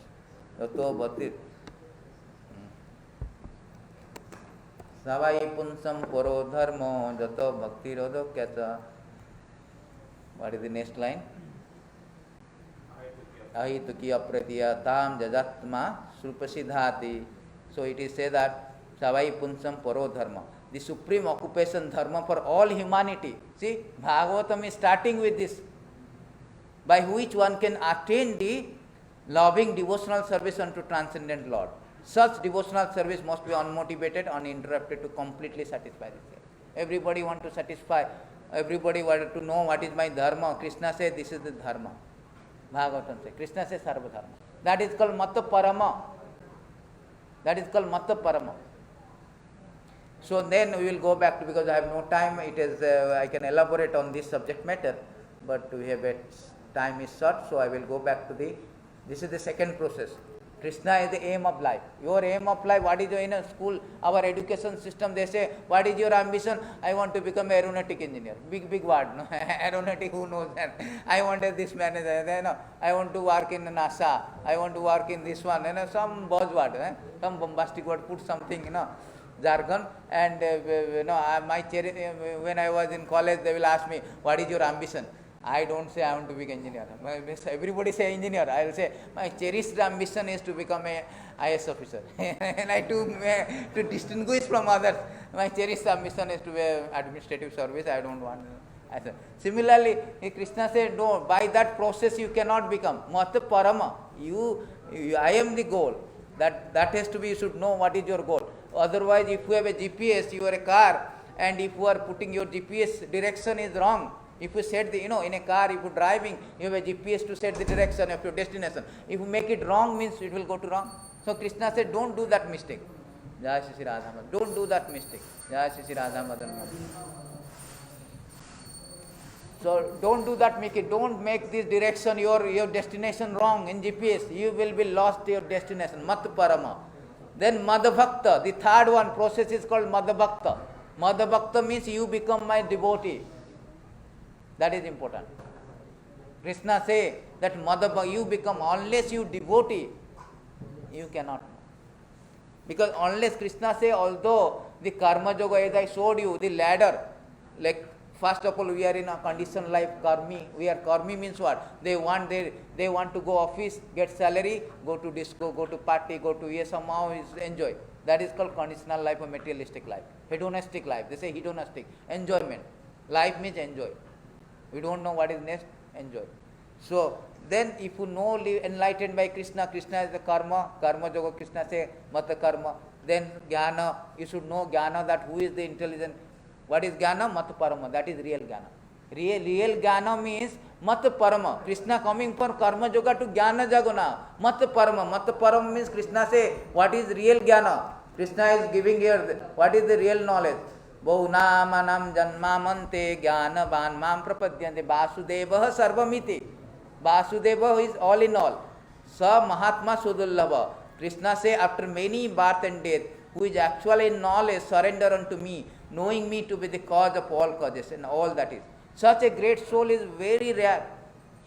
Jato bhakti savai punsam paro dharma jato bhakti rodokyaja. What is the next line? Ahituki apratiya tam jajatma supasidhati. So it is said that savai punsam paro dharma. The supreme occupation dharma for all humanity. See, Bhagavatam is starting with this, by which one can attain the loving devotional service unto transcendent Lord. Such devotional service must be unmotivated, uninterrupted to completely satisfy the self. Everybody want to satisfy, everybody want to know what is my dharma. Krishna says this is the dharma. Bhagavatam says, Krishna says sarva dharma. That is called Matta Parama. That is called Matta Parama. So then we will go back to, because I have no time, it is, I can elaborate on this subject matter, but we have time is short, so I will go back to this is the second process. Krishna is the aim of life. Your aim of life, what is your, in a school, our education system, they say, what is your ambition? I want to become an aeronautic engineer. Big word, no? Aeronautic, who knows that? I want this manager, I want to work in NASA, I want to work in this one, some buzzword, some bombastic word, put something, jargon, and my when I was in college, they will ask me, what is your ambition? I don't say I want to be an engineer. Everybody say engineer. I will say my cherished ambition is to become a IS officer. And I to distinguish from others, my cherished ambition is to be an administrative service. I don't want. Similarly, Krishna said, no, by that process you cannot become. Mata Parama. I am the goal. That has to be, you should know what is your goal. Otherwise, if you have a GPS, you are a car, and if you are putting your GPS direction is wrong, if you set the, in a car, if you are driving, you have a GPS to set the direction of your destination. If you make it wrong, means it will go to wrong. So Krishna said, don't do that mistake. Jai Shri Radha Madan. Don't do that mistake. Jai Shri Radha Madan. So don't do that mistake. Don't make this direction your destination wrong in GPS. You will be lost to your destination. Mat Parama. Then Madhavakta. The third one process is called Madhavakta. Madhavakta means you become my devotee. That is important. Krishna say that you become, unless you devotee, you cannot know. Because unless Krishna say, although the karma yoga, as I showed you, the ladder, like first of all, we are in a conditioned life, karmi. We are karmi means what? They want to go office, get salary, go to disco, go to party, go to somehow enjoy. That is called conditional life or materialistic life. Hedonistic life. They say hedonistic. Enjoyment. Life means enjoy. We don't know what is next. Enjoy. So then if you know enlightened by Krishna, Krishna is the karma yoga, Krishna say mata karma. Then jnana, you should know jnana, that who is the intelligent. What is jnana? Mata parama. That is real jnana. Real jnana means mata parama. Krishna coming for karma yoga to jnana jaguna. Mata parama. Mata parama means Krishna say what is real jnana. Krishna is giving here what is the real knowledge. Bhuvnamanam janmamante jnanavan mam prapadyante Vasudeva sarvamiti. Vasudeva is all in all. Sa Mahatma Sudullava. Krishna say after many birth and death, who is actually in knowledge, surrender unto me, knowing me to be the cause of all causes and all that is. Such a great soul is very rare.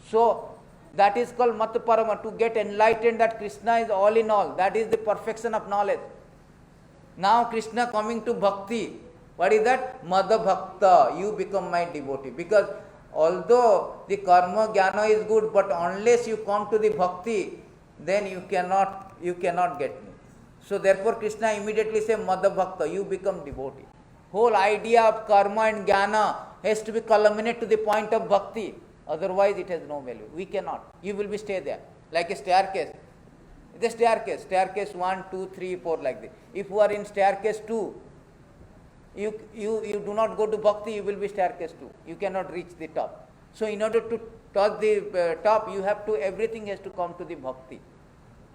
So that is called Mata Parama, to get enlightened that Krishna is all in all. That is the perfection of knowledge. Now Krishna coming to bhakti. What is that? Madha Bhakta. You become my devotee. Because although the karma jnana is good, but unless you come to the bhakti, then you cannot get me. So therefore Krishna immediately say Madha Bhakta, you become devotee. Whole idea of karma and jnana has to be culminated to the point of bhakti. Otherwise it has no value. We cannot. You will be stay there. Like a staircase. The staircase 1, 2, 3, 4 like this. If you are in staircase 2, you do not go to bhakti, you will be staircase 2. You cannot reach the top. So in order to touch the top, you have to, everything has to come to the bhakti.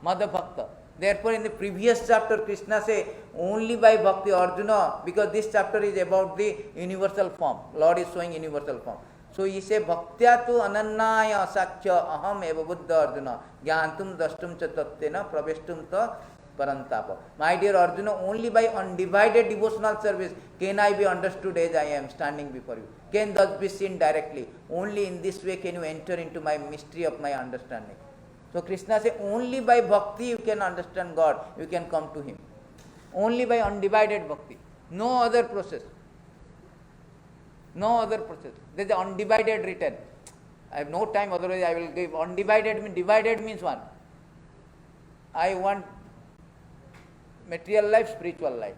Madha Bhakta. Therefore in the previous chapter Krishna say only by bhakti Arjuna, because this chapter is about the universal form. Lord is showing universal form. So he say bhaktya tu anannaya sakya aham eva buddha Arjuna jnantum dastum cha tattena praveshtum ta parantapa. My dear Arjuna, only by undivided devotional service can I be understood as I am standing before you. Can thus be seen directly. Only in this way can you enter into my mystery of my understanding. So Krishna say only by bhakti you can understand God, you can come to Him. Only by undivided bhakti. No other process. No other process. There is undivided written. I have no time, otherwise I will give. Undivided means, divided means one. I want material life, spiritual life.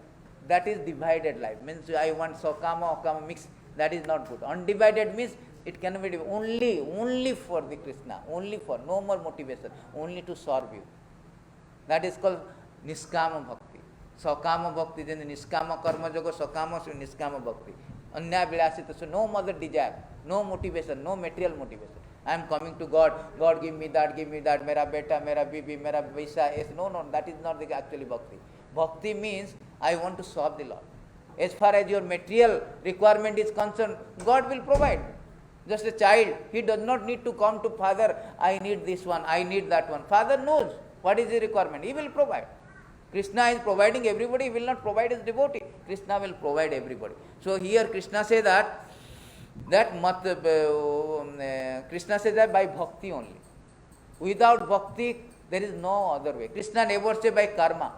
That is divided life. Means I want sakama, akama mix. That is not good. Undivided means it can be only for the Krishna, only for, no more motivation, only to serve you. That is called niskama bhakti. Sakama bhakti, then the niskama karma yoga, sakama, so niskama bhakti. Anya vilasita, so no other desire, no motivation, no material motivation. I am coming to God, God give me that, mera beta, mera bibi, mera visa, yes. No, that is not the actually bhakti. Bhakti means I want to serve the Lord. As far as your material requirement is concerned, God will provide. Just a child, he does not need to come to father, I need this one, I need that one. Father knows what is the requirement, he will provide. Krishna is providing everybody, he will not provide his devotee. Krishna will provide everybody. So here Krishna says that Krishna says that by bhakti only. Without bhakti, there is no other way. Krishna never say by karma.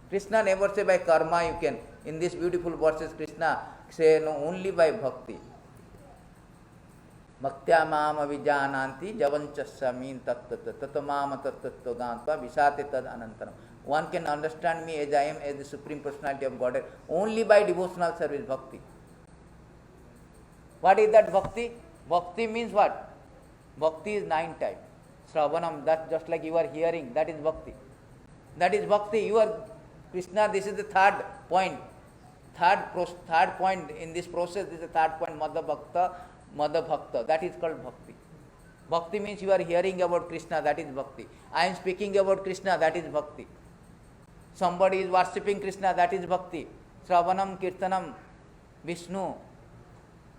Krishna never say by karma you can. In these beautiful verses, Krishna say no, only by bhakti. Bhaktya mam avijananti javanchasamin tatamama tattattva gantva visate tad anantaram. One can understand me as I am, as the Supreme Personality of Godhead, only by devotional service, bhakti. What is that bhakti? Bhakti means what? Bhakti is 9 types. Sravanam, that's just like you are hearing, that is bhakti. That is bhakti. You are Krishna, this is the third point. Third point in this process, this is the third point, Madha Bhakta. That is called bhakti. Bhakti means you are hearing about Krishna, that is bhakti. I am speaking about Krishna, that is bhakti. Somebody is worshipping Krishna, that is bhakti. Sravanam, Kirtanam, Vishnu.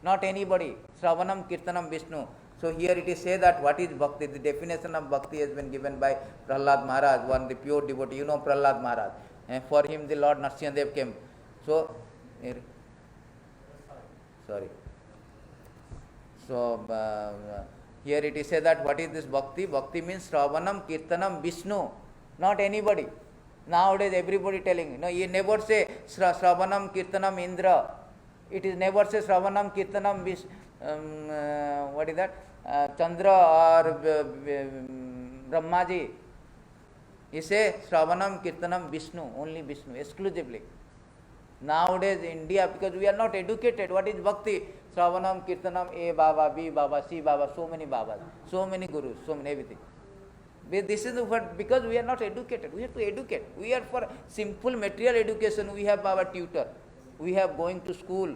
Not anybody. Sravanam, Kirtanam, Vishnu. So here it is said that what is bhakti? The definition of bhakti has been given by Prahlad Maharaj, one the pure devotee. You know Prahlad Maharaj. And for him the Lord Nrsimhadev came. So, sorry. So here it is said that what is this bhakti? Bhakti means Sravanam, Kirtanam, Vishnu. Not anybody. Nowadays everybody telling, no, you never say Sravanam Kirtanam Indra. It is never say Sravanam Kirtanam what is that? Chandra or Brahmaji. You say Sravanam Kirtanam Vishnu, only Vishnu, exclusively. Nowadays India, because we are not educated, what is Bhakti? Sravanam Kirtanam, A Baba, B Baba, C Baba, so many Babas, so many Gurus, so many everything. This is what, because we are not educated, we have to educate. We are for simple material education, we have our tutor. We have going to school,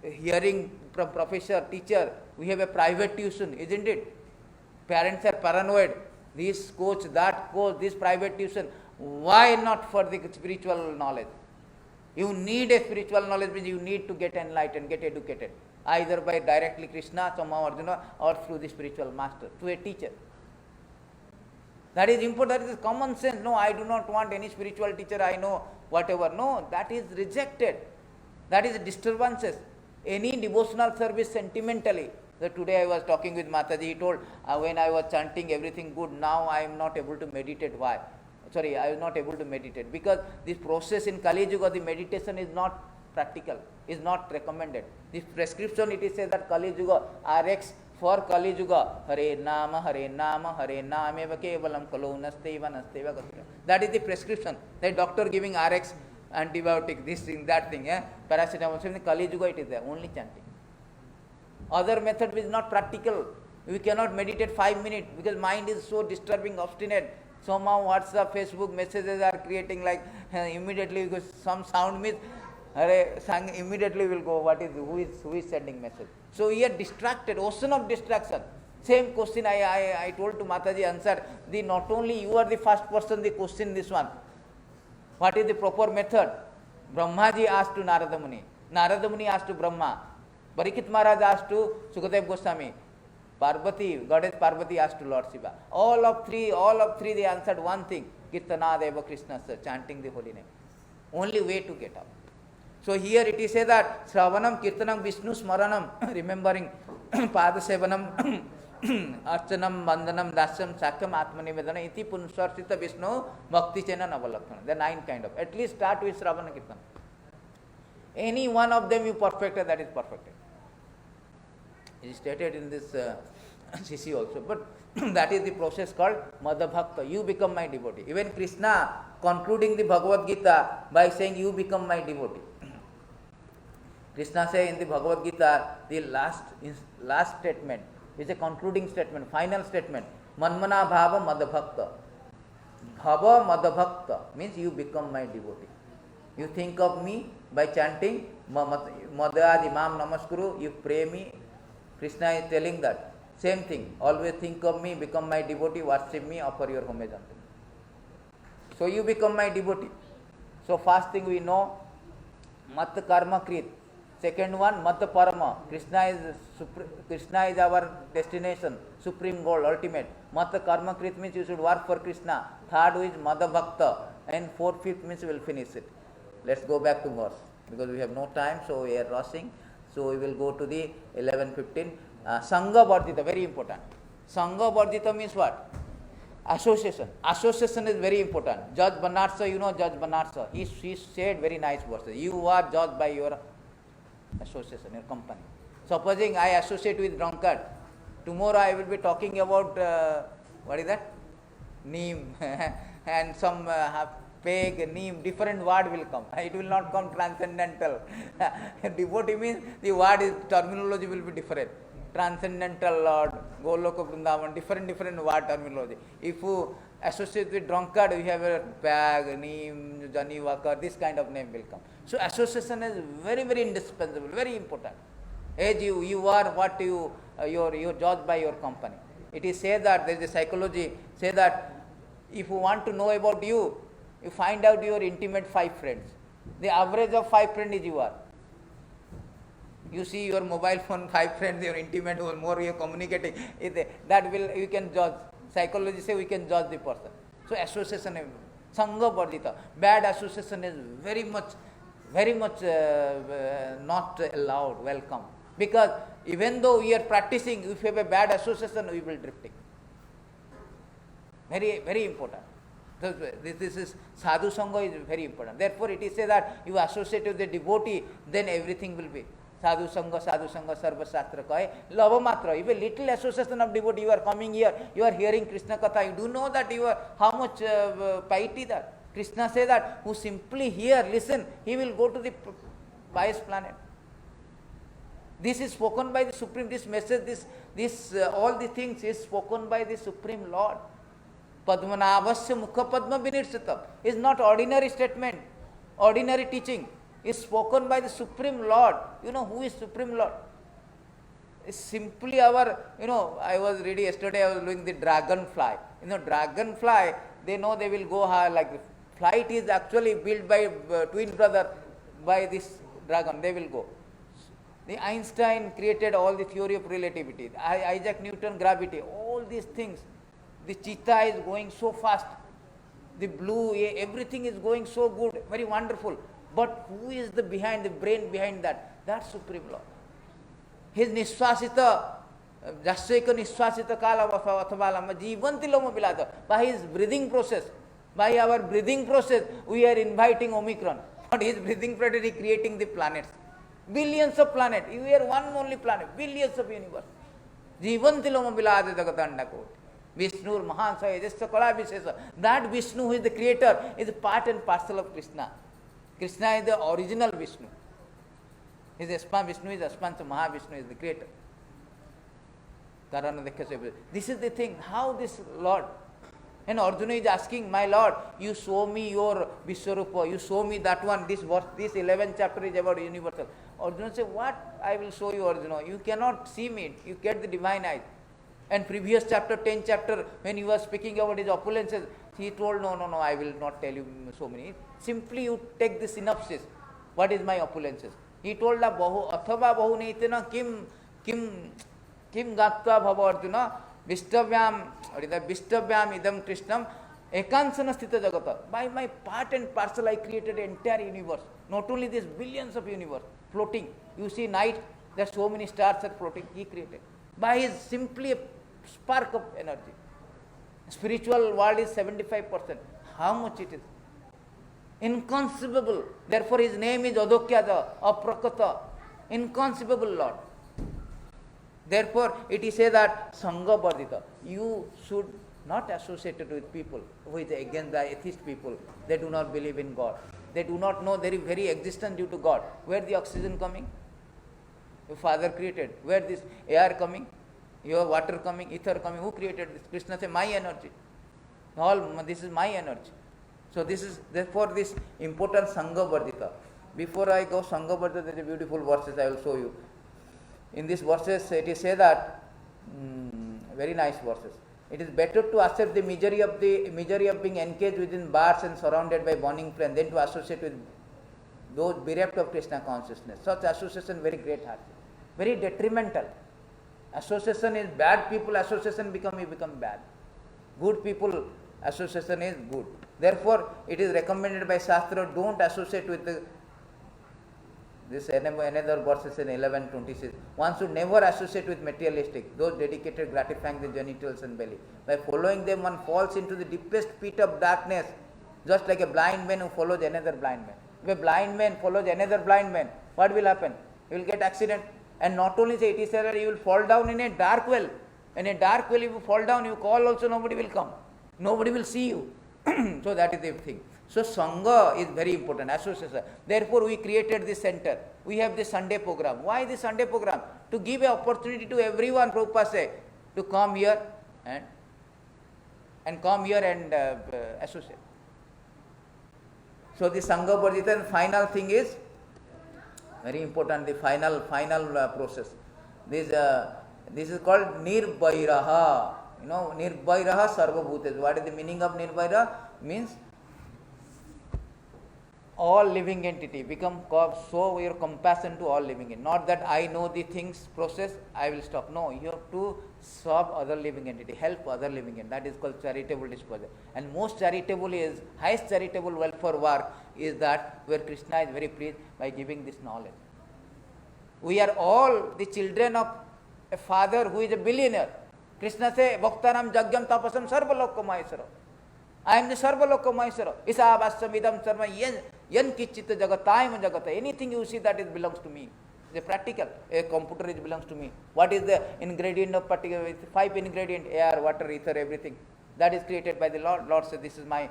hearing from professor, teacher. We have a private tuition, isn't it? Parents are paranoid. This coach, that coach, this private tuition. Why not for the spiritual knowledge? You need a spiritual knowledge, means you need to get enlightened, get educated. Either by directly Krishna, somehow Arjuna, or through the spiritual master, through a teacher. That is important, that is common sense. No, I do not want any spiritual teacher, I know whatever. No, that is rejected. That is disturbances. Any devotional service sentimentally. Today I was talking with Mataji, he told, when I was chanting everything good, now I am not able to meditate. Why? Sorry, I was not able to meditate. Because this process in Kali Yuga, the meditation is not practical, is not recommended. This prescription, it is said that Kali Yuga, RX for Kali Yuga, Hare Nama, Hare Nama, Hare Nameva Kevalam Kalo Nasteva Nasteva Kasura. That is the prescription. The doctor giving RX, antibiotic, this thing, that thing, paracetamol, in Kali Yuga it is there, only chanting. Other method is not practical. We cannot meditate 5 minutes because mind is so disturbing, obstinate. Somehow WhatsApp, Facebook messages are creating like immediately because some sound means immediately will go, who is sending message. So we are distracted, ocean of distraction. Same question I told to Mataji answered. Not only you are the first person, the question this one. What is the proper method? Brahmaji asked to Narada Muni. Narada Muni asked to Brahma. Parikshit Maharaj asked to Sukadeva Goswami. Parvati, Goddess Parvati asked to Lord Shiva. All of three they answered one thing. Kirtana Deva Krishna, chanting the holy name. Only way to get out. So here it is said that Sravanam Kirtanam Vishnu Smaranam, remembering Pada Sevanam, Archanam Vandanam Dasam Sakyam Atmanivedana Iti Punsvarsita Vishnu Bhakti Chena Navalakshana. The 9 kind of. At least start with Sravana Kirtan. Any one of them you perfected, that is perfected. It is stated in this CC also. But that is the process called Madhabhakta. You become my devotee. Even Krishna concluding the Bhagavad Gita by saying, you become my devotee. Krishna says in the Bhagavad Gita, the last statement is a concluding statement, final statement. Manmana bhava madhabhakta. Bhava madhabhakta means you become my devotee. You think of me by chanting Madhad Imam Namaskuru, you pray me. Krishna is telling that. Same thing. Always think of me, become my devotee, worship me, offer your homage unto me. So you become my devotee. So first thing we know, Mat Karma Krit. Second one, Mat Parama. Krishna is our destination, supreme goal, ultimate. Mat Karma Krit means you should work for Krishna. Third is Madha Bhakta. And fourth, fifth means we will finish it. Let's go back to verse because we have no time, so we are rushing. So we will go to the 11:15. Sangha Vardhita, very important. Sangha Vardhita means what? Association. Association is very important. Judge Banarsa, you know Judge Banarsa. He said very nice verses. You are judged by your association, your company. Supposing I associate with drunkard, tomorrow I will be talking about, what is that? Neem and some peg, neem, different word will come. It will not come transcendental. Devotee means the word is, terminology will be different. Transcendental Lord, Goloka Vrindavan, different word terminology. If you associate with drunkard, we have a bag, neem, Jani Walker, this kind of name will come. So association is very, very indispensable, very important. As you are what you're judged by your company. It is said that there is a psychology, say that if you want to know about you, you find out your intimate 5 friends. The average of 5 friends is you are. You see your mobile phone, 5 friends, your intimate, or more you are communicating. That will, you can judge. Psychology say we can judge the person. So association is Sangha Vardhita. Bad association is very much not allowed, welcome. Because even though we are practicing, if you have a bad association, we will drifting. Very, very important. So this is sadhu sangha is very important. Therefore, it is said that you associate with the devotee, then everything will be. Sadhu sangha, sarva shastra kahe, lava matra. If a little association of devotee, you are coming here, you are hearing Krishna katha, you do know that you are, how much piety that. Krishna says that, who simply hear, listen, he will go to the pious planet. This is spoken by the Supreme, this message, this all the things is spoken by the Supreme Lord. Padmanabhasya mukha padma vinirsatam is not ordinary statement, ordinary teaching. Is spoken by the Supreme Lord. You know who is Supreme Lord? It's simply our, I was reading yesterday, I was doing the dragonfly. Dragonfly, they know they will go high, like the flight is actually built by twin brother, by this dragon, they will go. The Einstein created all the theory of relativity, Isaac Newton gravity, all these things. The cheetah is going so fast, the blue, everything is going so good, very wonderful. But who is the brain behind that? That's Supreme Lord. His Nishwasita, Jasyaika Nishwasita Kala Vathavala Jivanti Loma Bilada. By his breathing process, by our breathing process, we are inviting Omicron. But his breathing process is creating the planets. Billions of planets. We are one only planet. Billions of universe. Jivanti Loma Bilada Jagatanda Koti. Vishnu Mahan Sayajasya Kala Vishesa. That Vishnu who is the creator is part and parcel of Krishna. Krishna is the original Vishnu. Vishnu is Aspancha, Mahavishnu is the creator. This is the thing, how this Lord. And Arjuna is asking, my Lord, you show me your Vishwarupa, you show me that one, this verse, this 11th chapter is about universal. Arjuna says, what I will show you, Arjuna? You cannot see me, you get the divine eyes. And previous chapter, 10th chapter, when he was speaking about his opulences, he told, no, I will not tell you so many. Simply you take the synopsis. What is my opulences? He told that athava bahu neitena kim gatva bhava Arjuna Viśvambhara idam Krishnam ekansana sthita jagata. By my part and parcel I created the entire universe. Not only this, billions of universe floating. You see night, there are so many stars are floating. He created. By his simply a spark of energy. Spiritual world is 75%. How much it is? Inconceivable. Therefore his name is Adokyaja, Aprakata, inconceivable Lord. Therefore it is said that Sangha Bardita, you should not associate it with people who is against the atheist people. They do not believe in God. They do not know there is very existence due to God. Where the oxygen coming? Your Father created. Where this air coming? Your water coming, ether coming. Who created this? Krishna said, my energy. This is my energy. So this is, therefore this important Sangha Vardita. Before I go Sangha Vardita, there is a beautiful verses I will show you. In these verses it is said that, very nice verses. It is better to accept the misery of being engaged within bars and surrounded by burning flame than to associate with those bereft of Krishna consciousness. Such association very great hardship, very detrimental. Association is bad people, association become bad. Good people, association is good. Therefore, it is recommended by Shastra, don't associate with this another verses in 11:26. One should never associate with materialistic, those dedicated gratifying the genitals and belly. By following them, one falls into the deepest pit of darkness, just like a blind man who follows another blind man. If a blind man follows another blind man, what will happen? He will get accident. And not only say, it is said that you will fall down in a dark well. In a dark well, if you fall down, you call also, nobody will come. Nobody will see you. So that is the thing. So Sangha is very important, association. Therefore we created this center. We have this Sunday program. Why this Sunday program? To give an opportunity to everyone, Prabhupada say, to come here and associate. So the Sangha Vardita, final thing is, very important, the final process. This is called Nirbhairaha. Nirbhairaha Sarva Bhutesh. What is the meaning of Nirbhairaha? Means all living entity, show your compassion to all living entity. Not that I know the things process, I will stop. No, you have to serve other living entity, help other living entity. That is called charitable disposal. And most charitable is, highest charitable welfare work is that where Krishna is very pleased by giving this knowledge. We are all the children of a father who is a billionaire. Krishna says, Bhaktaram Jagyam Tapasam Sarva Lokka Maheswara. I am the Sarvaloka Maheshwara. Isabhasamidam sarva yan kichita jagatayam jagata. Anything you see that it belongs to me. The practical. A computer it belongs to me. What is the ingredient of particular? With 5 ingredient, air, water, ether, everything. That is created by the Lord. Lord said, this is my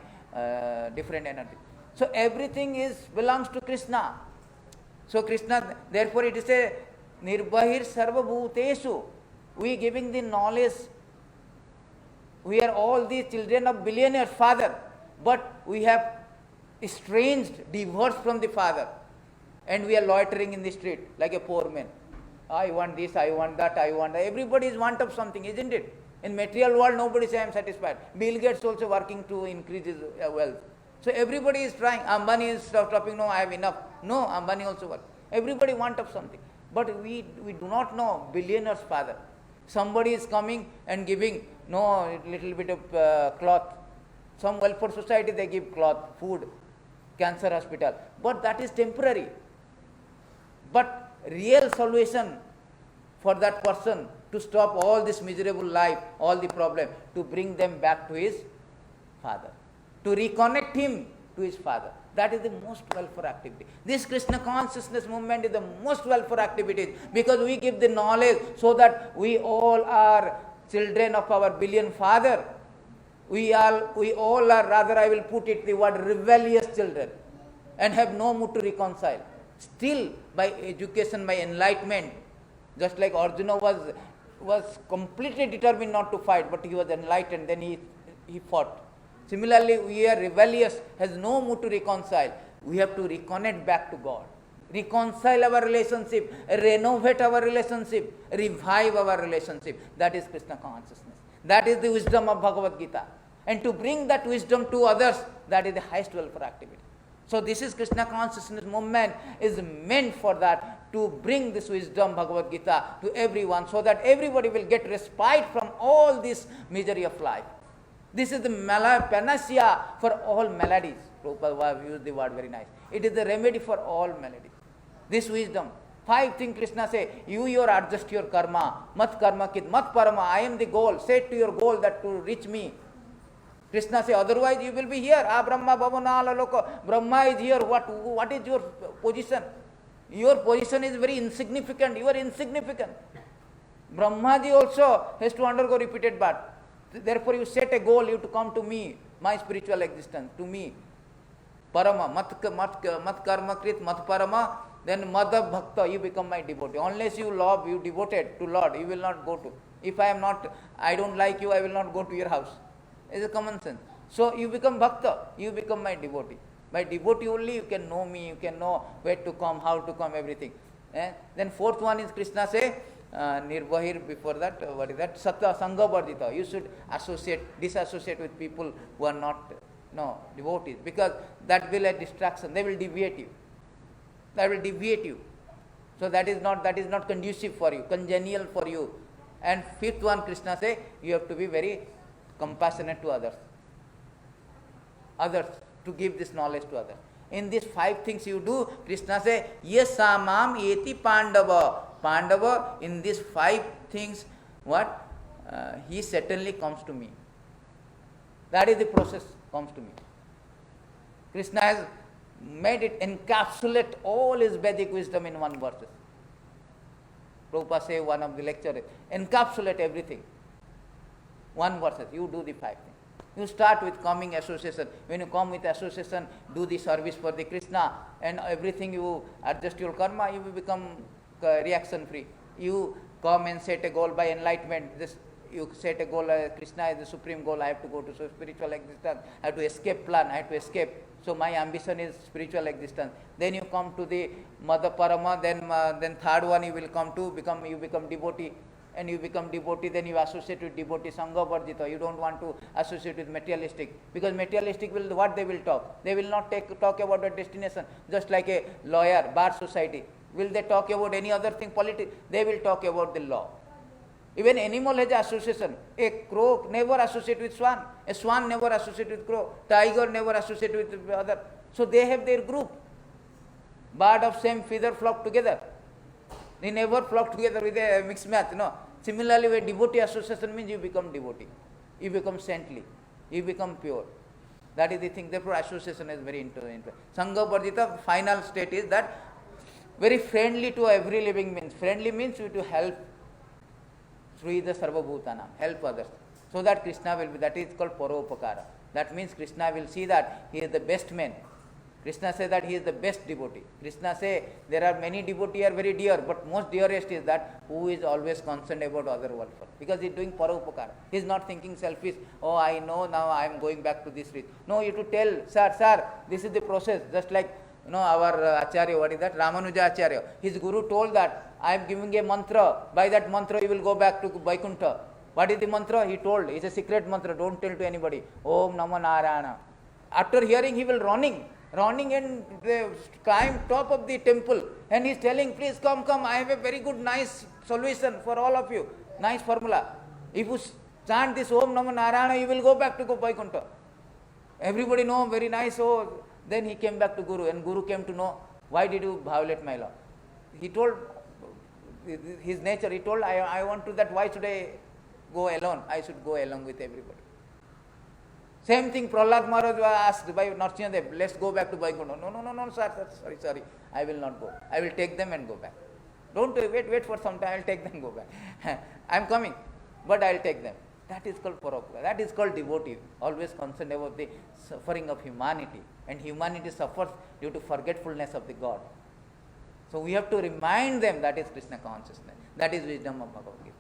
different energy. So everything belongs to Krishna. So Krishna, therefore it is a nirbahir sarva bhuteshu. We giving the knowledge. We are all the children of billionaires' father, but we have estranged, divorced from the father, and we are loitering in the street like a poor man. I want this, I want that, I want that. Everybody is want of something, isn't it? In material world, nobody says I am satisfied. Bill Gates also working to increase his wealth. So everybody is trying. Ambani is stopping. No, I have enough. No, Ambani also work. Everybody want of something, but we do not know billionaire's father. Somebody is coming and giving little bit of cloth. Some welfare society they give cloth, food, cancer hospital, but that is temporary. But real solution for that person to stop all this miserable life, all the problem, to bring them back to his father, to reconnect him to his father. That is the most welfare activity. This Krishna consciousness movement is the most welfare activity because we give the knowledge so that we all are children of our billion father. We all are, rather I will put it the word rebellious children and have no mood to reconcile. Still by education, by enlightenment, just like Arjuna was completely determined not to fight, but he was enlightened, then he fought. Similarly, we are rebellious, has no mood to reconcile. We have to reconnect back to God. Reconcile our relationship, renovate our relationship, revive our relationship. That is Krishna consciousness. That is the wisdom of Bhagavad Gita. And to bring that wisdom to others, that is the highest welfare activity. So this is Krishna consciousness movement is meant for that, to bring this wisdom Bhagavad Gita to everyone so that everybody will get respite from all this misery of life. This is the panacea for all maladies. Prabhupada used the word very nice. It is the remedy for all maladies. This wisdom. 5 things Krishna say, you adjust your karma. Mat karma kit, mat parama, I am the goal. Set to your goal that to reach me. Krishna say, otherwise you will be here. Brahma bhavanala loka. Brahma is here. What is your position? Your position is very insignificant. You are insignificant. Brahmaji also has to undergo repeated birth. Therefore you set a goal, you to come to me, my spiritual existence, to me. Parama, mat karma krit, mat parama, then madha bhakta, you become my devotee. Unless you love, you devoted to Lord, you will not go to. If I don't like you, I will not go to your house. It's a common sense. So you become bhakta, you become my devotee. By devotee only you can know me, you can know where to come, how to come, everything. Then 4th one is Krishna say, Nirbahir, before that, what is that? Sattva Sangha Vardhita. You should disassociate with people who are not devotees, because that will a distraction. They will deviate you. That will deviate you. So that is not conducive for you, congenial for you. And 5th one, Krishna say, you have to be very compassionate to others. Others, to give this knowledge to others. In these 5 things you do, Krishna say, yes samam eti pandava. Pandava, in these 5 things, he certainly comes to me. That is the process, comes to me. Krishna has made it encapsulate all his Vedic wisdom in one verse. Prabhupada say one of the lectures, encapsulate everything. One verse, you do the 5 things. You start with coming association. When you come with association, do the service for the Krishna, and everything you adjust your karma, you will become reaction free. You come and set a goal by enlightenment. You set a goal, Krishna is the supreme goal, I have to go to spiritual existence, I have to escape plan, I have to escape. So my ambition is spiritual existence. Then you come to the Madha Parama, then 3rd one you will come to, you become devotee. And you become devotee, then you associate with devotee, Sangha Vardhita. You don't want to associate with materialistic, because materialistic what they will talk? They will not talk about a destination, just like a lawyer, bar society. Will they talk about any other thing, politics? They will talk about the law. Even animal has association. A crow never associate with swan. A swan never associate with crow. Tiger never associate with other. So they have their group. Bird of same feather flock together. They never flock together with a mixed match. No. Similarly, when devotee association means you become devotee. You become saintly. You become pure. That is the thing. Therefore, association is very important. Sangha Varjita, final state is that very friendly to every living means. Friendly means you to help through the Sarva Bhutanam, help others. So that Krishna will be, that is called Paropakara. That means Krishna will see that he is the best man. Krishna says that he is the best devotee. Krishna says there are many devotees are very dear, but most dearest is that who is always concerned about other welfare. Because he is doing Paropakara. He is not thinking selfish, oh I know now I am going back to this reach. No, you to tell, sir, this is the process. Just like our Acharya, what is that? Ramanuja Acharya. His Guru told that I am giving a mantra. By that mantra you will go back to Vaikuntha. What is the mantra? He told. It's a secret mantra. Don't tell to anybody. Om Namo Narayana. After hearing, he will running and climb top of the temple. And he is telling, please come. I have a very good, nice solution for all of you. Nice formula. If you chant this Om Namo Narayana, you will go back to Vaikuntha. Everybody know, very nice. Oh, then he came back to Guru, and Guru came to know, why did you violate my law? He told his nature, he told, I want to that, why should I go alone? I should go along with everybody. Same thing Prahlad Maharaj was asked by Narsingadev, let's go back to Vaikuntha. No, sir, sorry, I will not go. I will take them and go back. Don't wait for some time, I will take them and go back. I am coming, but I will take them. That is called Paropakara. That is called devotee, always concerned about the suffering of humanity. And humanity suffers due to forgetfulness of the God. So we have to remind them that is Krishna consciousness. That is wisdom of Bhagavad Gita.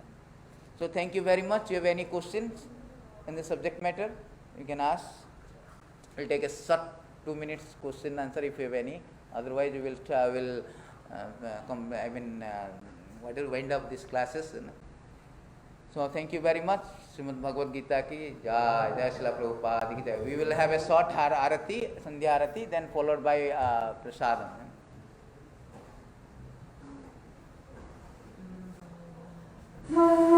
So thank you very much. You have any questions in the subject matter? You can ask. We'll take a short 2 minutes question answer if you have any. Otherwise we will wind up these classes. So thank you very much. Srimad Bhagavad Gita ki jai, jai Srila Prabhupada ki jai. We will have a short arati, Sandhya arati, then followed by prasadam. Oh